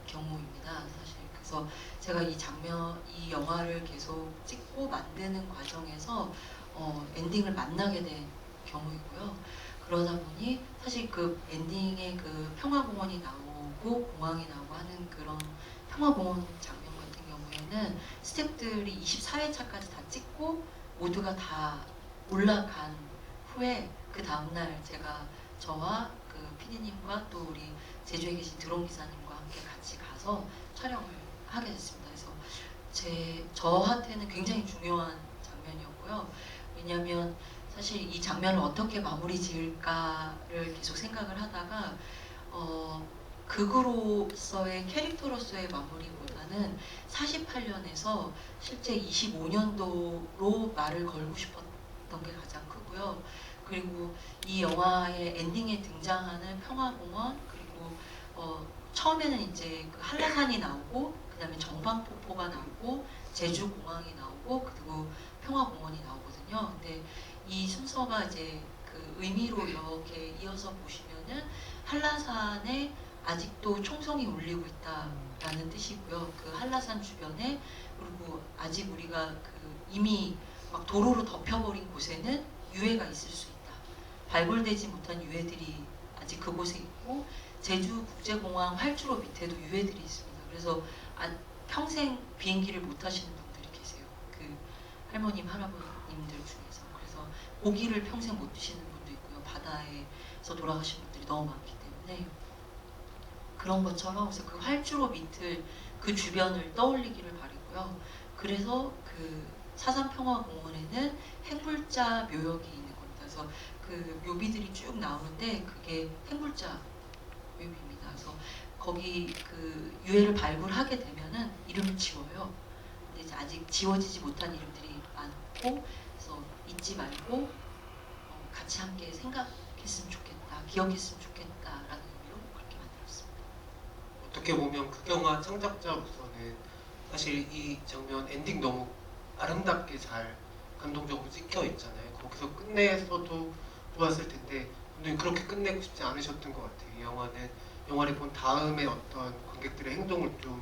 Speaker 2: 경우입니다. 사실 그래서 제가 이 영화를 계속 찍고 만드는 과정에서 엔딩을 만나게 된 경우이고요. 그러다 보니 사실 그 엔딩에 그 평화공원이 나오고 공항이 나오고 하는 그런 평화공원 장면 같은 경우에는 스태프들이 24회차까지 다 찍고 모두가 다 올라간 후에 그 다음날 제가 저와 그 PD님과 또 우리 제주에 계신 드론 기사님과 함께 같이 가서 촬영을 하게 됐습니다. 그래서 저한테는 굉장히 중요한 장면이었고요. 왜냐하면 사실 이 장면을 어떻게 마무리 지을까를 계속 생각을 하다가 극으로서의 캐릭터로서의 마무리보다는 48년에서 실제 25년도로 말을 걸고 싶었던 게 가장 크고요. 그리고 이 영화의 엔딩에 등장하는 평화공원 그리고 처음에는 이제 그 한라산이 나오고 그다음에 정방폭포가 나오고 제주공항이 나오고 그리고 평화공원이 나오거든요. 근데 이 순서가 이제 그 그 의미로 이렇게 이어서 보시면은 한라산에 아직도 총성이 울리고 있다라는 뜻이고요. 그 한라산 주변에 그리고 아직 우리가 그 이미 막 도로로 덮여버린 곳에는 유해가 있을 수 있다. 발굴되지 못한 유해들이 아직 그곳에 있고 제주 국제공항 활주로 밑에도 유해들이 있습니다. 그래서 평생 비행기를 못 타시는 분들이 계세요. 그 할머님, 할아버님들 중에서. 그래서 고기를 평생 못 드시는 분도 있고요. 바다에서 돌아가신 분들이 너무 많기 때문에 그런 것처럼 그래서 그 활주로 밑을 그 주변을 떠올리기를 바라고요. 그래서 그 사산평화공원에는 행불자 묘역이 있는 겁니다. 그래서 그 묘비들이 쭉 나오는데 그게 행불자 묘비입니다. 그래서 거기 그 유해를 발굴하게 되면은 이름을 지워요. 근데 이제 아직 지워지지 못한 이름들이 많고 그래서 잊지 말고 같이 함께 생각했으면 좋겠다, 기억했으면 좋겠다라는 의미로 그렇게 만들었습니다.
Speaker 1: 어떻게 보면 그 영화 창작자로서는 사실 이 장면 엔딩 너무 아름답게 잘 감동적으로 찍혀 있잖아요. 거기서 끝냈어도 좋았을 텐데 감독님 그렇게 끝내고 싶지 않으셨던 것 같아요. 이 영화는 영화를 본 다음에 어떤 관객들의 행동을 좀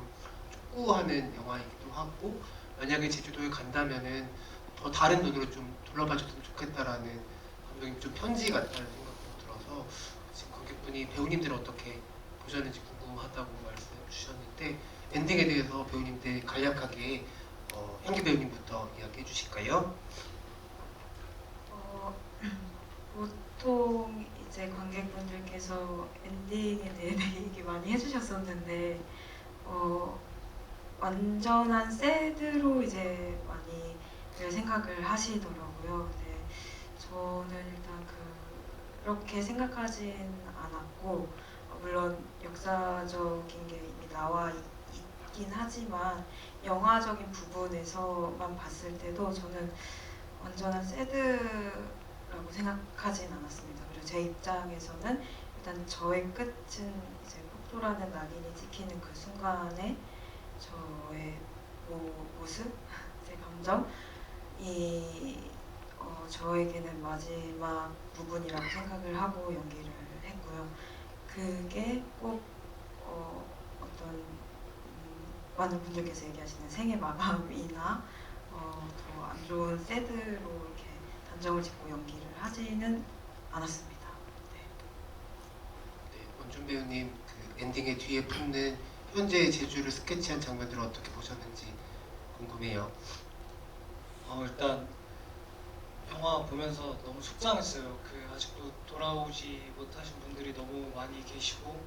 Speaker 1: 촉구하는 영화이기도 하고 만약에 제주도에 간다면은 더 다른 눈으로 좀 둘러봐줬으면 좋겠다라는 감독님 좀 편지 같다는 생각도 들어서 지금 관객분이 배우님들 어떻게 보셨는지 궁금하다고 말씀해 주셨는데 엔딩에 대해서 배우님들 간략하게 향기 배우님부터 이야기해 주실까요?
Speaker 4: 보통 이제 관객분들께서 엔딩에 대해 얘기 많이 해주셨었는데 완전한 새드로 이제 많이 생각을 하시더라고요. 근데 저는 일단 그렇게 생각하진 않았고 물론 역사적인 게 이미 나와 있긴 하지만 영화적인 부분에서만 봤을 때도 저는 완전한 새드라고 생각하진 않았습니다. 그리고 제 입장에서는 일단 저의 끝은 이제 폭도라는 낙인이 찍히는 그 순간에 저의 모습, 제 감정이 저에게는 마지막 부분이라고 생각을 하고 연기를 했고요. 그게 꼭 어떤 많은 분들께서 얘기하시는 생애 마감이나 더 안 좋은 새드로 이렇게 단정을 짓고 연기를 하지는 않았습니다. 네.
Speaker 1: 네, 원준 배우님 그 엔딩의 뒤에 품는 현재의 제주를 스케치한 장면들을 어떻게 보셨는지 궁금해요.
Speaker 5: 일단 영화 보면서 너무 속상했어요. 그 아직도 돌아오지 못하신 분들이 너무 많이 계시고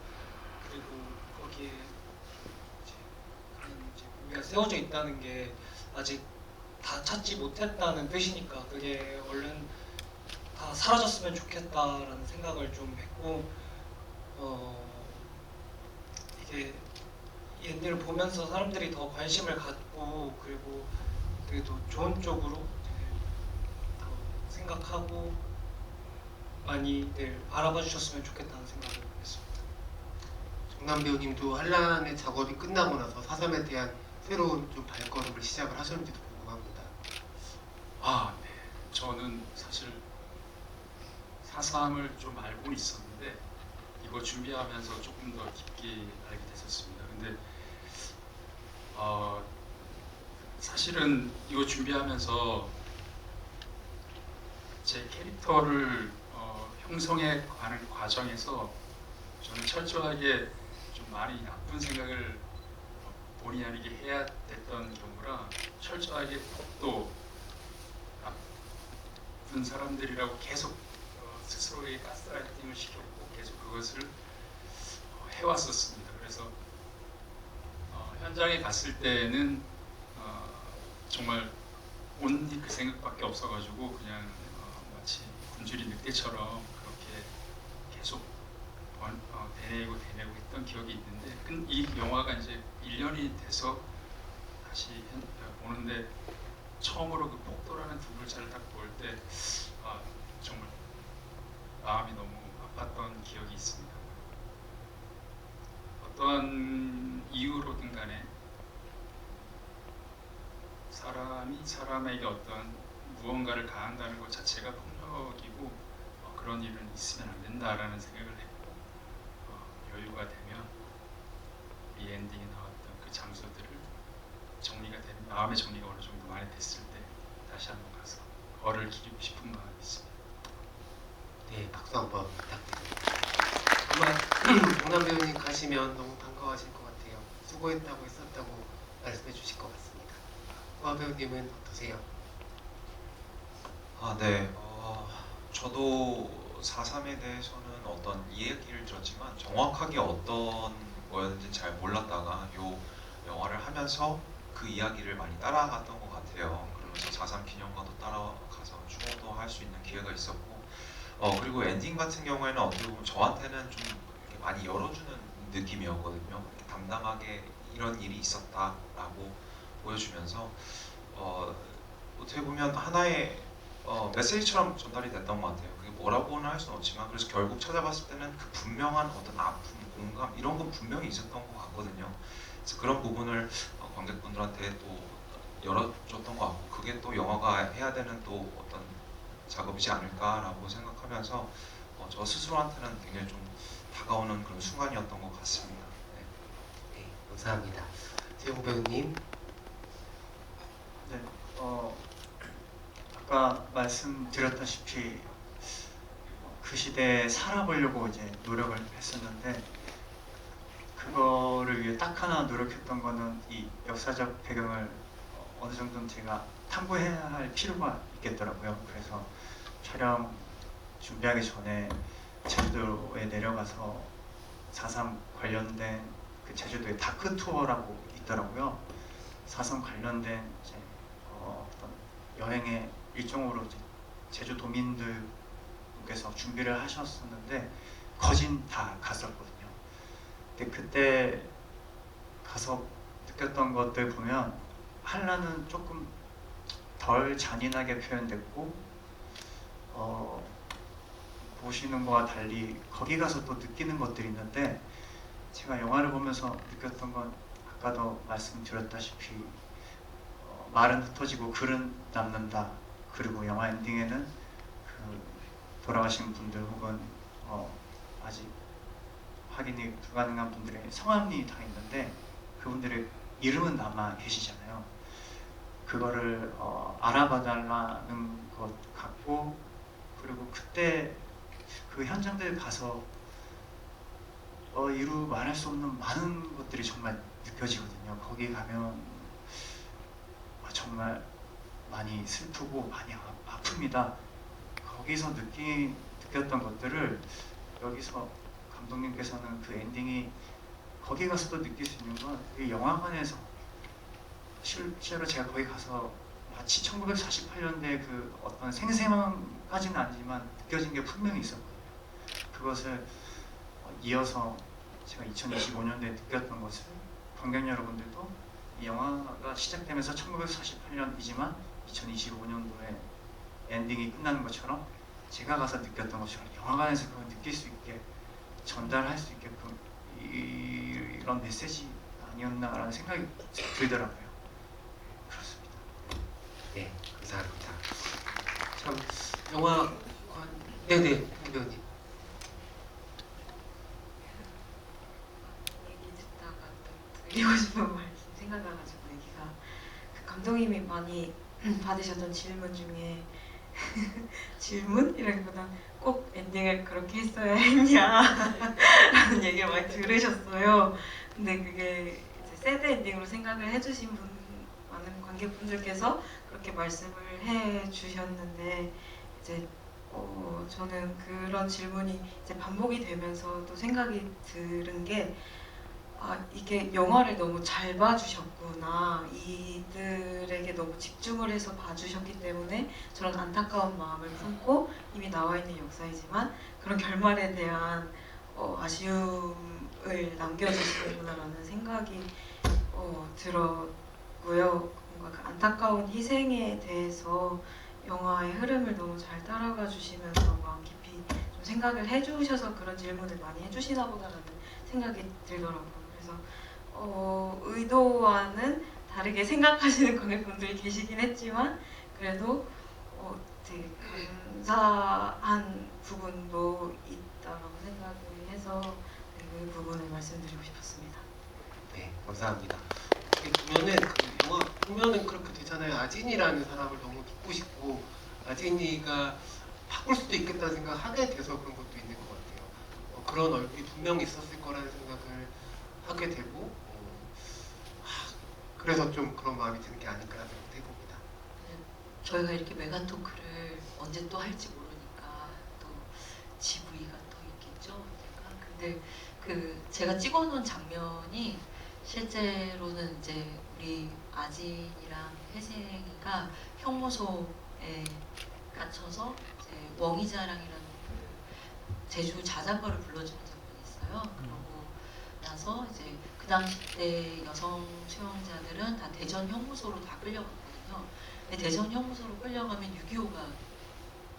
Speaker 5: 그리고 거기에 이제 그런 이제 우리가 세워져 있다는 게 아직 다 찾지 못했다는 뜻이니까 그게 얼른 다 사라졌으면 좋겠다라는 생각을 좀 했고 이게 이 엔딩을 보면서 사람들이 더 관심을 갖고 그리고 되게 더 좋은 쪽으로 더 생각하고 많이들 바라봐 주셨으면 좋겠다는 생각을 했습니다.
Speaker 1: 정남 배우님도 한란의 작업이 끝나고 나서 4.3에 대한 새로운 좀 발걸음을 시작을 하셨는지도 궁금합니다.
Speaker 6: 네. 저는 사실 4.3을 좀 알고는 있었는데 이거 준비하면서 조금 더 깊게 알게 됐었습니다. 근데 사실은 이거 준비하면서 제 캐릭터를 형성해 가는 과정에서 저는 철저하게 좀 많이 나쁜 생각을 본의 아니게 해야 됐던 경우라 철저하게 폭도 나쁜 사람들이라고 계속 스스로에게 가스라이팅을 시켰고 계속 그것을 해왔었습니다. 그래서 현장에 갔을 때는 정말 온니 그 생각밖에 없어가지고 그냥 마치 굶주린 늑대처럼 그렇게 계속 되뇌고 했던 기억이 있는데 이 영화가 이제 1년이 돼서 다시 보는데 처음으로 그 폭도라는 두 글자를 딱 볼 때 정말 마음이 너무 아팠던 기억이 있습니다. 어떠한 이유로든 간에 사람이 사람에게 어떤 무언가를 가한다는 것 자체가 폭력이고 그런 일은 있으면 안 된다라는 생각을 했고 여유가 되면 이 엔딩에 나왔던 그 장소들을 정리가 되는 마음의 정리가 어느 정도 많이 됐을 때 다시 한번 가서 걸을 기리고 싶은 마음이 있습니다.
Speaker 1: 네, 박수 한번 부탁드립니다. 정말 동남 배우님 가시면 너무 반가워하실 것 같아요. 수고했다고 했었다고 말씀해 주실 것 같습니다. 우아 배우님은 어떠세요?
Speaker 7: 네. 저도 4.3에 대해서는 어떤 이야기를 들었지만 정확하게 어떤 거였는지 잘 몰랐다가 요 영화를 하면서 그 이야기를 많이 따라갔던 것 같아요. 그러면서 4.3 기념관도 따라가서 추모도 할 수 있는 기회가 있었고 그리고 엔딩 같은 경우에는 어떻게 보면 저한테는 좀 이렇게 많이 열어주는 느낌이었거든요. 이렇게 담담하게 이런 일이 있었다라고 보여주면서 어떻게 보면 하나의 메시지처럼 전달이 됐던 것 같아요. 그게 뭐라고는 할 수는 없지만 그래서 결국 찾아봤을 때는 그 분명한 어떤 아픔, 공감 이런 건 분명히 있었던 것 같거든요. 그래서 그런 부분을 관객분들한테 또 열어줬던 것 같고 그게 또 영화가 해야 되는 또 어떤 작업이지 않을까라고 생각하면서 저 스스로한테는 굉장히 좀 다가오는 그런 순간이었던 것 같습니다. 네.
Speaker 1: 네, 감사합니다. 재호 배우님.
Speaker 8: 네, 아까 말씀드렸다시피 그 시대에 살아보려고 이제 노력을 했었는데 그거를 위해 딱 하나 노력했던 거는 이 역사적 배경을 어느 정도는 제가 탐구해야 할 필요가 있겠더라고요. 그래서 촬영 준비하기 전에 제주도에 내려가서 4.3 관련된 그 제주도의 다크 투어라고 있더라고요. 4.3 관련된 이제 어떤 여행의 일종으로 이제 제주도민들께서 준비를 하셨었는데 거진 다 갔었거든요. 근데 그때 가서 느꼈던 것들 보면 한라는 조금 덜 잔인하게 표현됐고 보시는 거와 달리 거기 가서 또 느끼는 것들이 있는데 제가 영화를 보면서 느꼈던 건 아까도 말씀드렸다시피 말은 흩어지고 글은 남는다. 그리고 영화 엔딩에는 그 돌아가신 분들 혹은 아직 확인이 불가능한 분들의 성함이 다 있는데 그분들의 이름은 남아 계시잖아요. 그거를 알아봐달라는 것 같고 그리고 그때 그 현장들 가서 이루 말할 수 없는 많은 것들이 정말 느껴지거든요. 거기 가면 정말 많이 슬프고 많이 아픕니다. 거기서 느꼈던 것들을 여기서 감독님께서는 그 엔딩이 거기 가서도 느낄 수 있는 건 이 영화관에서 실제로 제가 거기 가서 마치 1948년대 그 어떤 생생함까지는 아니지만 느껴진 게 분명히 있었거든요. 그것을 이어서 제가 2025년도에 느꼈던 것을 관객 여러분들도 이 영화가 시작되면서 1948년이지만 2025년도에 엔딩이 끝나는 것처럼 제가 가서 느꼈던 것처럼 영화관에서 그걸 느낄 수 있게 전달할 수 있게끔 이런 메시지 아니었나라는 생각이 들더라고요. 그렇습니다.
Speaker 1: 네, 감사합니다. 참 영화관 네네 홍 배우님.
Speaker 4: 얘기 듣다가 또 드리고 싶은 말씀 생각나가지고 얘기가 그 감독님이 많이 받으셨던 질문 중에 질문이라기보다 꼭 엔딩을 그렇게 했어야 했냐라는 얘기를 많이 들으셨어요. 근데 그게 이제 새드 엔딩으로 생각을 해주신 많은 관객분들께서 그렇게 말씀을 해주셨는데 이제 저는 그런 질문이 이제 반복이 되면서 또 생각이 들은 게 이게 영화를 너무 잘 봐주셨구나. 이들에게 너무 집중을 해서 봐주셨기 때문에 저런 안타까운 마음을 품고 이미 나와 있는 역사이지만 그런 결말에 대한 아쉬움을 남겨주시는구나라는 생각이 들었고요. 뭔가 그 안타까운 희생에 대해서 영화의 흐름을 너무 잘 따라가 주시면서 마음 깊이 좀 생각을 해주셔서 그런 질문을 많이 해주시나 보다라는 생각이 들더라고요. 그래서 의도와는 다르게 생각하시는 관객분들이 계시긴 했지만 그래도 되게 감사한 부분도 있다고 생각을 해서 그 부분을 말씀드리고 싶었습니다.
Speaker 1: 네, 감사합니다. 보면은 그 영화 보면은 그렇게 되잖아요. 아진이라는 사람을 너무 믿고 싶고 아진이가 바꿀 수도 있겠다는 생각을 하게 돼서 그런 것도 있는 것 같아요. 그런 얼굴이 분명히 있었을 거라는 생각을 하게 되고 그래서 좀 그런 마음이 드는 게 아닐까라는 생각도 해봅니다.
Speaker 2: 저희가 이렇게 메가 토크를 언제 또 할지 모르니까 또 GV가 또 있겠죠. 근데 그 제가 찍어놓은 장면이 실제로는 이제 우리 아진이랑 혜생이가 형무소에 갇혀서 이제 웡이자랑이라는 그 제주 자장가를 불러주는 장면이 있어요. 그러고 나서 이제 그 당시 때 여성 수용자들은 다 대전 형무소로 다 끌려갔거든요. 근데 대전 형무소로 끌려가면 6.25가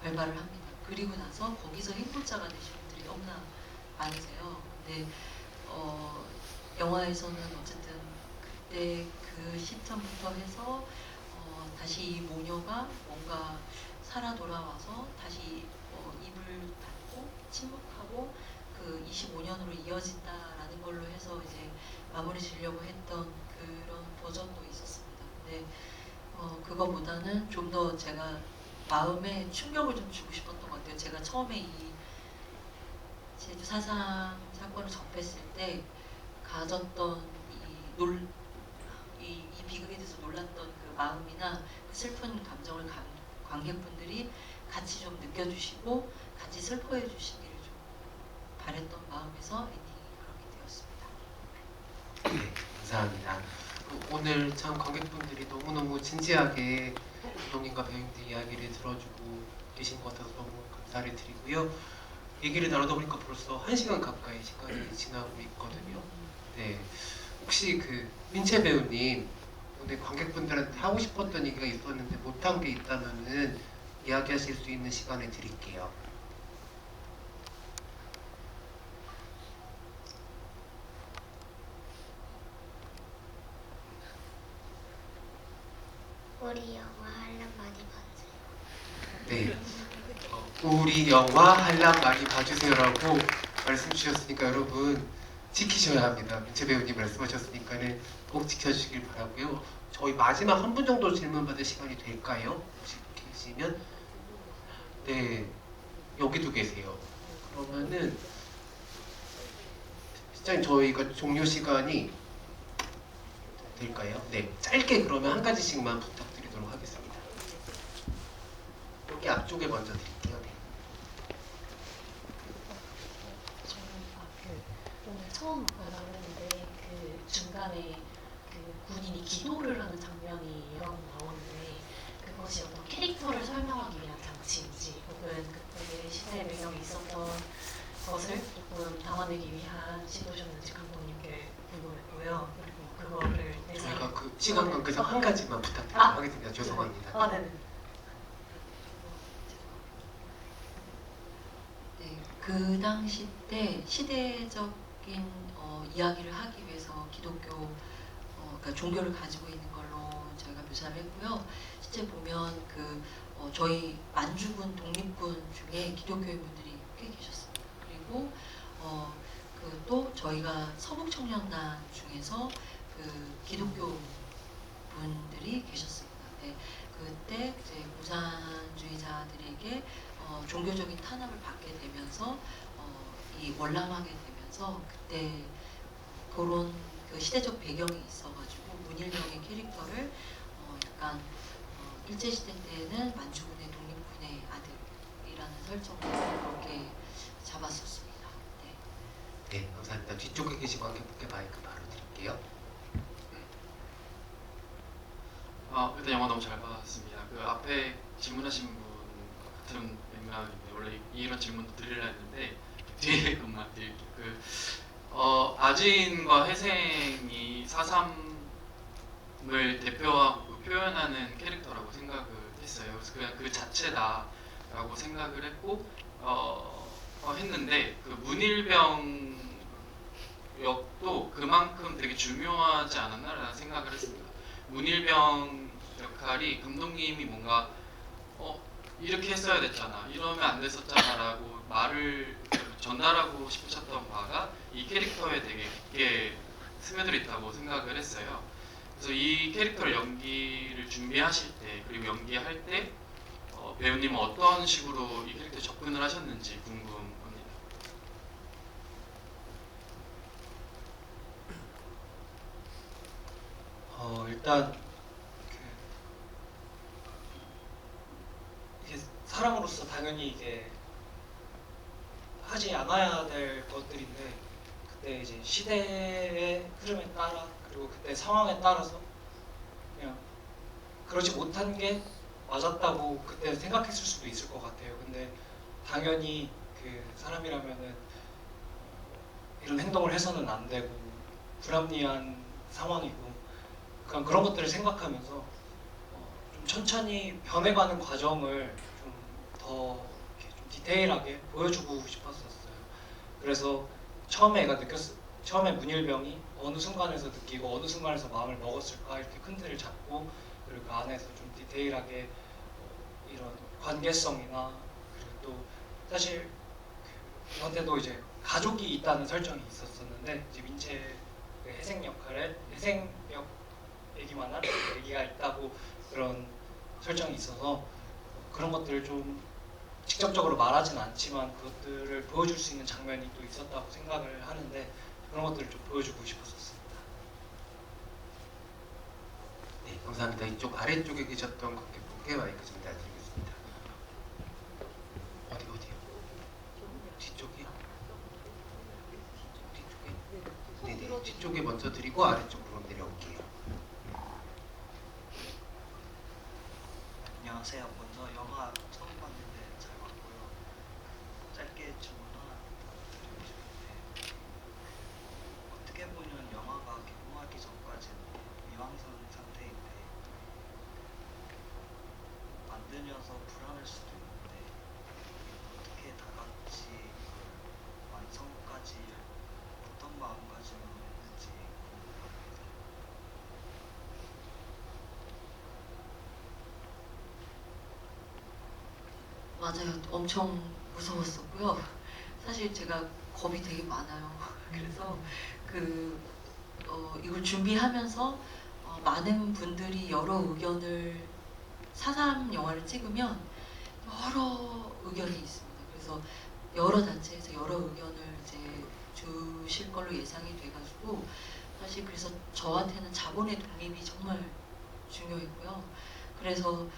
Speaker 2: 발발을 합니다. 그리고 나서 거기서 행보자가 되신 분들이 너무나 많으세요. 근데 영화에서는 어쨌든 그때 그 시점부터 해서 다시 이 모녀가 뭔가 살아 돌아와서 다시 입을 닫고 침묵하고 그 25년으로 이어진다라는 걸로 해서 이제 마무리 지으려고 했던 그런 버전도 있었습니다. 근데 그거보다는 좀 더 제가 마음에 충격을 좀 주고 싶었던 것 같아요. 제가 처음에 이 제주 4.3 사건을 접했을 때 가졌던 이 비극에 대해서 놀랐던 그 마음이나 그 슬픈 감정을 관객분들이 같이 좀 느껴주시고 같이 슬퍼해 주시기를 좀 바랬던 마음에서 엔딩이 그렇게 되었습니다.
Speaker 1: 네, 감사합니다. 오늘 참 관객분들이 너무너무 진지하게 감독님과 배우님들 이야기를 들어주고 계신 것 같아서 너무 감사를 드리고요. 얘기를 나누다 보니까 벌써 1시간 가까이 시간이 지나고 있거든요. 네, 혹시 그 민채 배우님 오늘 관객분들한테 하고 싶었던 얘기가 있었는데 못한 게 있다면은 이야기하실 수 있는 시간을 드릴게요.
Speaker 3: 우리 영화 한람 많이 봐주세요.
Speaker 1: 네, 우리 영화 한람 많이 봐주세요라고 말씀 주셨으니까 여러분 지키셔야 합니다. 민채 배우님 말씀하셨으니까는 꼭 지켜주시길 바라고요. 저희 마지막 한 분 정도 질문 받을 시간이 될까요? 혹시 계시면 네, 여기도 계세요. 그러면은 실장님 저희가 종료 시간이 될까요? 네, 짧게 그러면 한 가지씩만 부탁드리도록 하겠습니다. 여기 앞쪽에 먼저 드릴게요. 네.
Speaker 11: 저는 오늘 처음 나왔는데 그 중간에 그 군인이 기도를 하는 장면이 여러 번 나오는데 그것이 어떤 캐릭터를 설명하기 위한 장치인지 혹은 그때 시대 배경에 있었던 것을 조금 담아내기 위한 시도셨는지 감독님께 궁금했고요. 그리고 그거를
Speaker 1: 저희가 그 시간 관계상 한 가지만 부탁드리도록 하겠습니다. 죄송합니다.
Speaker 11: 네네.
Speaker 2: 네, 그 당시 때 시대적인 이야기를 하기 위해서 기독교 그러니까 종교를 가지고 있는 걸로 저희가 묘사를 했고요. 실제 보면 그 저희 만주군 독립군 중에 기독교인 분들이 꽤 계셨습니다. 그리고 그 또 저희가 서북청년단 중에서 그 기독교 분들이 계셨습니다. 네, 그때 이제 공산주의자들에게 종교적인 탄압을 받게 되면서 이 월남하게 되면서 그때 그런 그 시대적 배경이 있어가지고 문일병의 캐릭터를 약간 일제시대 때는 만주군의 독립군의 아들이라는 설정으로 그렇게 잡았었습니다. 네.
Speaker 1: 네, 감사합니다. 뒤쪽에 계신 관객분께 마이크 바로 드릴게요.
Speaker 6: 일단 영화 너무 잘 봤습니다. 그 앞에 질문하신 분 같은 맥락인데 원래 이런 질문도 드리려 했는데 뒤에 것만 드릴게요. 아진과 혜생이 4.3을 대표하고 표현하는 캐릭터라고 생각을 했어요. 그래서 그냥 그 자체다라고 생각을 했고 했는데 그 문일병 역도 그만큼 되게 중요하지 않았나라는 생각을 했습니다. 문일병 역할이 감독님이 뭔가 이렇게 했어야 됐잖아, 이러면 안 됐었잖아라고 말을 전달하고 싶으셨던 바가 이 캐릭터에 되게 깊게 스며들어 있다고 생각을 했어요. 그래서 이 캐릭터를 연기를 준비하실 때 그리고 연기할 때 배우님은 어떤 식으로 이 캐릭터에 접근을 하셨는지 궁금합니다.
Speaker 5: 일단 이게 사람으로서 당연히 이게 하지 않아야 될 것들인데 그때 이제 시대의 흐름에 따라 그리고 그때 상황에 따라서 그냥 그러지 못한 게 맞았다고 그때 생각했을 수도 있을 것 같아요. 근데 당연히 그 사람이라면은 이런 행동을 해서는 안 되고 불합리한 상황이고 그런 것들을 생각하면서 좀 천천히 변해가는 과정을 좀 더 좀 디테일하게 보여주고 싶었었어요. 그래서 처음에 문일병이 어느 순간에서 느끼고 어느 순간에서 마음을 먹었을까 이렇게 큰 틀을 잡고 그리고 그 안에서 좀 디테일하게 이런 관계성이나 그리고 또 사실 저한테도 이제 가족이 있다는 설정이 있었었는데 이제 민채 그 해생 역할에 해생역 얘기만 한 얘기가 있다고 그런 설정이 있어서 그런 것들을 좀 직접적으로 말하진 않지만 그것들을 보여줄 수 있는 장면이 또 있었다고 생각을 하는데 그런 것들을 좀 보여주고 싶었습니다.
Speaker 1: 네, 감사합니다. 이쪽 아래쪽에 계셨던 관객분께 마이크 전달드리겠습니다. 어디요? 뒤쪽이요? 뒤쪽에? 네네, 뒤쪽에 먼저 드리고 아래쪽으로 내려올게요.
Speaker 12: 안녕하세요. 먼저 영화 처음 봤는데 잘 봤고요. 짧게 질문 하나 드리고 싶은데 어떻게 보면 영화가 개봉하기 전까지는 미완성 상태인데 만들면서 불안할 수도 있는데 어떻게 다 같이 이걸 완성까지 어떤 마음가짐으로 했는지
Speaker 2: 맞아요. 엄청 무서웠었고요. 사실 제가 겁이 되게 많아요. 그래서 이걸 준비하면서 많은 분들이 여러 의견을 4.3 영화를 찍으면 여러 의견이 있습니다. 그래서 여러 단체에서 여러 의견을 이제 주실 걸로 예상이 돼가지고 사실 그래서 저한테는 자본의 독립이 정말 중요했고요. 그래서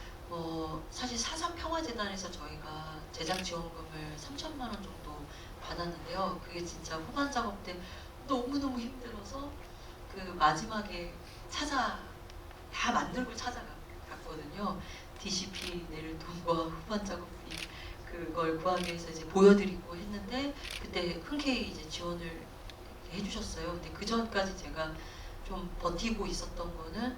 Speaker 2: 사실 4.3 평화재단에서 저희가 제작 지원금을 3천만 원 정도 받았는데요. 그게 진짜 후반 작업 때 너무너무 힘들어서 그 마지막에 다 만들고 찾아갔거든요. DCP 내릴 돈과 후반 작업비 그걸 구하기 위해서 이제 보여드리고 했는데 그때 흔쾌히 이제 지원을 해주셨어요. 근데 그 전까지 제가 좀 버티고 있었던 거는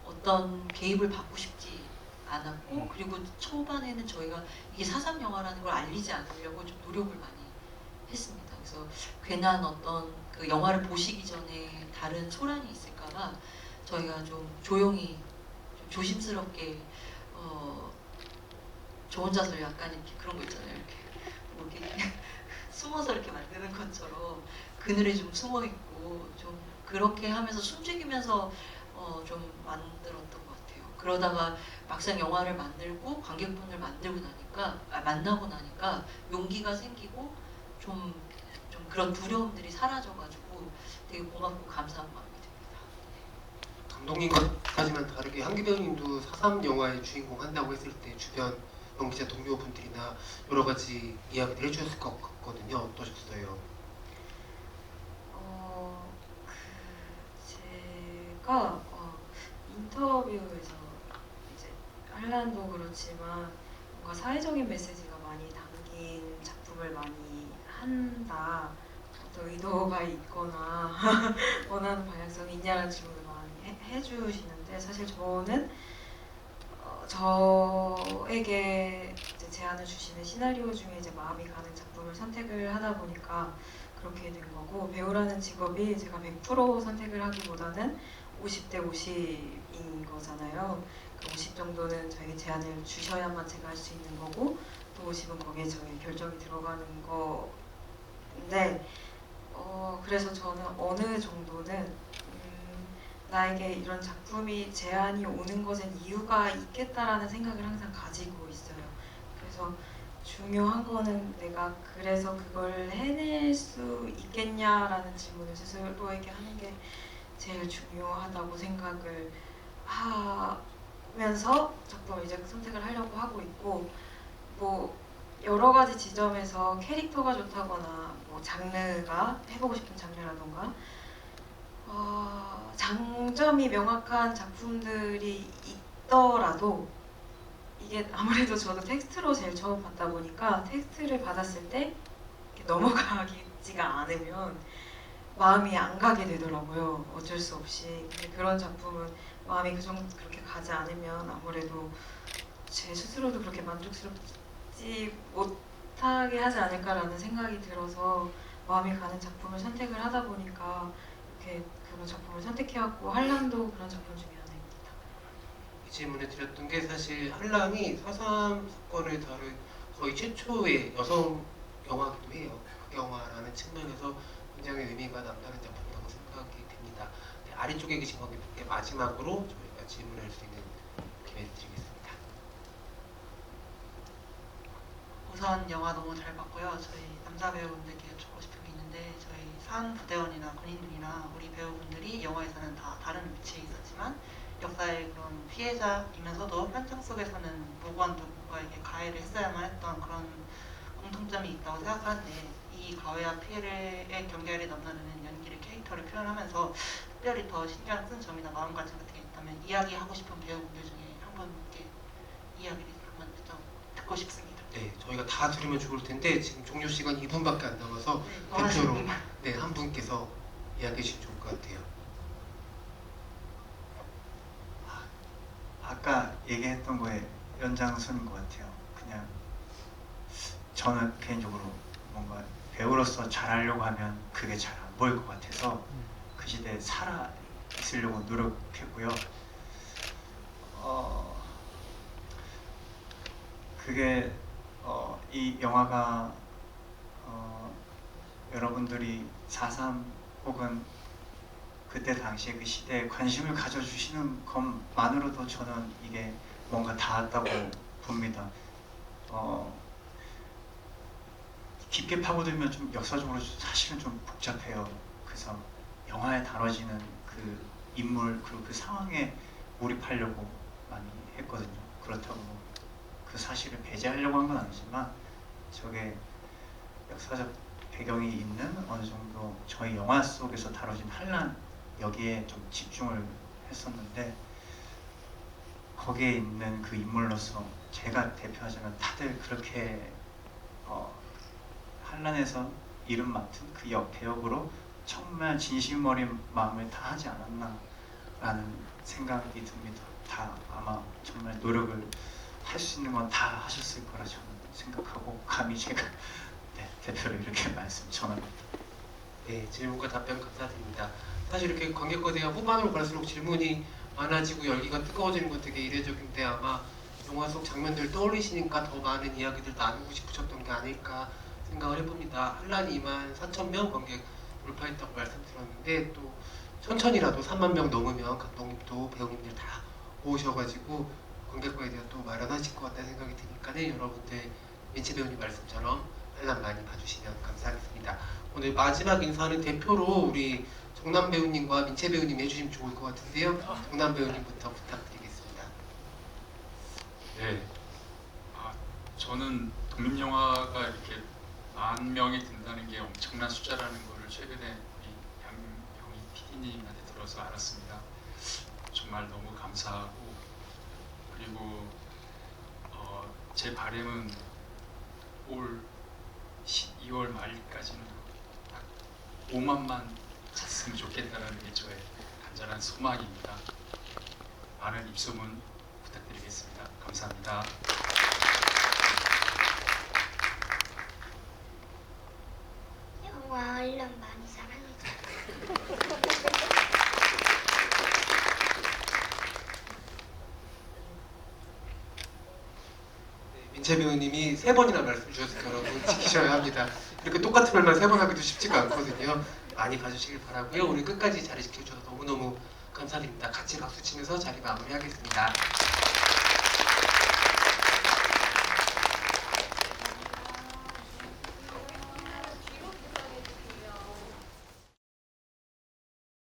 Speaker 2: 어떤 개입을 받고 싶지 않았고 그리고 초반에는 저희가 이게 4.3 영화라는 걸 알리지 않으려고 좀 노력을 많이 했습니다. 그래서 괜한 어떤 그 영화를 보시기 전에 다른 소란이 있을까봐 저희가 좀 조용히 좀 조심스럽게 저 혼자서 약간 이렇게 그런 거 있잖아요. 이렇게 숨어서 이렇게 만드는 것처럼 그늘에 좀 숨어 있고 좀 그렇게 하면서 숨죽이면서 좀 만들었던 것 같아요. 그러다가 막상 영화를 만들고 관객분을 만나고 나니까 용기가 생기고 좀 그런 두려움들이 사라져가지고 되게 고맙고 감사한 마음이 듭니다.
Speaker 1: 감독님과까지만 다르게 한기 배우님도 4.3 영화의 주인공 한다고 했을 때 주변 연기자 동료분들이나 여러 가지 이야기를 해주셨을 것 같거든요. 어떠셨어요?
Speaker 4: 제가 인터뷰에서 이제 한란도 그렇지만 뭔가 사회적인 메시지가 많이 담긴 작품을 많이 한다. 어떤 의도가 있거나 원하는 방향성이 있냐는 질문을 많이 해주시는데 사실 저는 저에게 이제 제안을 주시는 시나리오 중에 이제 마음이 가는 작품을 선택을 하다 보니까 그렇게 된 거고 배우라는 직업이 제가 100% 선택을 하기보다는 50대 50인 거잖아요. 그 50 정도는 저에게 제한을 주셔야만 제가 할 수 있는 거고 또 50은 거기에 저의 결정이 들어가는 건데 그래서 저는 어느 정도는 나에게 이런 작품이 제한이 오는 것엔 이유가 있겠다라는 생각을 항상 가지고 있어요. 그래서 중요한 거는 내가 그래서 그걸 해낼 수 있겠냐라는 질문을 스스로에게 하는 게 제일 중요하다고 생각을 하면서 작품을 이제 선택을 하려고 하고 있고, 뭐 여러 가지 지점에서 캐릭터가 좋다거나 뭐 장르가 해보고 싶은 장르라던가 장점이 명확한 작품들이 있더라도 이게 아무래도 저도 텍스트로 제일 처음 봤다 보니까 텍스트를 받았을 때 이렇게 넘어가지가 않으면 마음이 안 가게 되더라고요. 어쩔 수 없이. 근데 그런 작품은 마음이 그렇게 가지 않으면 아무래도 제 스스로도 그렇게 만족스럽지 못하게 하지 않을까라는 생각이 들어서 마음이 가는 작품을 선택을 하다 보니까 이렇게 그런 작품을 선택해왔고, 한란도 그런 작품 중에 하나입니다.
Speaker 1: 이 질문을 드렸던 게 사실 한란이 4.3 사건을 다룬 거의 최초의 여성 영화기도 해요. 극영화라는 측면에서 굉장히 의미가 남다른 작품이라고 생각이 됩니다. 네, 아래쪽에 계신 관객분께 마지막으로 저희가 질문할 수 있는 기회를 드리겠습니다.
Speaker 12: 우선 영화 너무 잘 봤고요. 저희 남자 배우분들께 여쭙고 싶은 게 있는데, 저희 상부대원이나 군인들이나 우리 배우분들이 영화에서는 다 다른 위치에 있었지만 역사의 그런 피해자이면서도 현장 속에서는 무고한 누군가에게 가해를 했어야만 했던 그런 공통점이 있다고 생각하는데, 이 가해와 피해의 경계를 넘나드는 연기를 캐릭터를 표현하면서 특별히 더 신경 쓴 점이나 마음가짐 같은 게 있다면 이야기하고 싶은 배우분들 중에 한 분께 이야기를 한번 듣고 싶습니다.
Speaker 1: 네, 저희가 다 들으면 좋을 텐데 지금 종료 시간 2분밖에 안 남아서 대표로 한 분께서 이야기해 주시면 좋을 것 같아요.
Speaker 8: 아까 얘기했던 거에 연장선인 것 같아요. 그냥 저는 개인적으로 뭔가 배우로서 잘하려고 하면 그게 잘 안 보일 것 같아서 그 시대에 살아 있으려고 노력했고요. 그게 이 영화가 여러분들이 4.3 혹은 그때 당시에 그 시대에 관심을 가져주시는 것만으로도 저는 이게 뭔가 닿았다고 봅니다. 깊게 파고들면 좀 역사적으로 사실은 좀 복잡해요. 그래서 영화에 다뤄지는 그 인물 그리고 그 상황에 몰입하려고 많이 했거든요. 그렇다고 그 사실을 배제하려고 한 건 아니지만 저게 역사적 배경이 있는 어느 정도 저희 영화 속에서 다뤄진 한란 여기에 좀 집중을 했었는데, 거기에 있는 그 인물로서 제가 대표하자면 다들 그렇게 한란에서 이름 맡은 그 배역으로 정말 진심 어린 마음을 다 하지 않았나 라는 생각이 듭니다. 다 아마 정말 노력을 할 수 있는 건 다 하셨을 거라 저는 생각하고, 감히 제가 대표로 이렇게 말씀 전합니다.
Speaker 1: 네, 질문과 답변 감사드립니다. 사실 이렇게 관객과 대화 후반으로 갈수록 질문이 많아지고 열기가 뜨거워지는 건 되게 이례적인데, 아마 영화 속 장면들 떠올리시니까 더 많은 이야기들 나누고 싶으셨던 게 아닐까 생각을 해봅니다. 한란이 24,000명 관객 돌파했다고 말씀드렸는데, 또 천천히라도 3만 명 넘으면 감독님도 배우님들 다 모으셔가지고 관객과에 대한 또 마련하실 것 같다는 생각이 드니까는 여러분들 민채 배우님 말씀처럼 한란 많이 봐주시면 감사하겠습니다. 오늘 마지막 인사는 대표로 우리 정남 배우님과 민채 배우님 해주시면 좋을 것 같은데요. 정남 배우님부터 부탁드리겠습니다.
Speaker 6: 네, 저는 독립영화가 이렇게 10,000명이 든다는 게 엄청난 숫자라는 것을 최근에 우리 양영희 PD님한테 들어서 알았습니다. 정말 너무 감사하고, 그리고 제 바람은 올 12월 말까지는 딱 5만만 찼으면 좋겠다는 게 저의 간절한 소망입니다. 많은 입소문 부탁드리겠습니다. 감사합니다.
Speaker 3: 영화 얼른 많이 사랑해줘.
Speaker 1: 임채 배우님이 3번이나 말씀 주셨으니까 여러분 지키셔야 합니다. 이렇게 똑같은 말만 3번 하기도 쉽지가 않거든요. 많이 봐주시길 바라고요. 우리 끝까지 자리 지켜주셔서 너무너무 감사드립니다. 같이 박수 치면서 자리 마무리하겠습니다.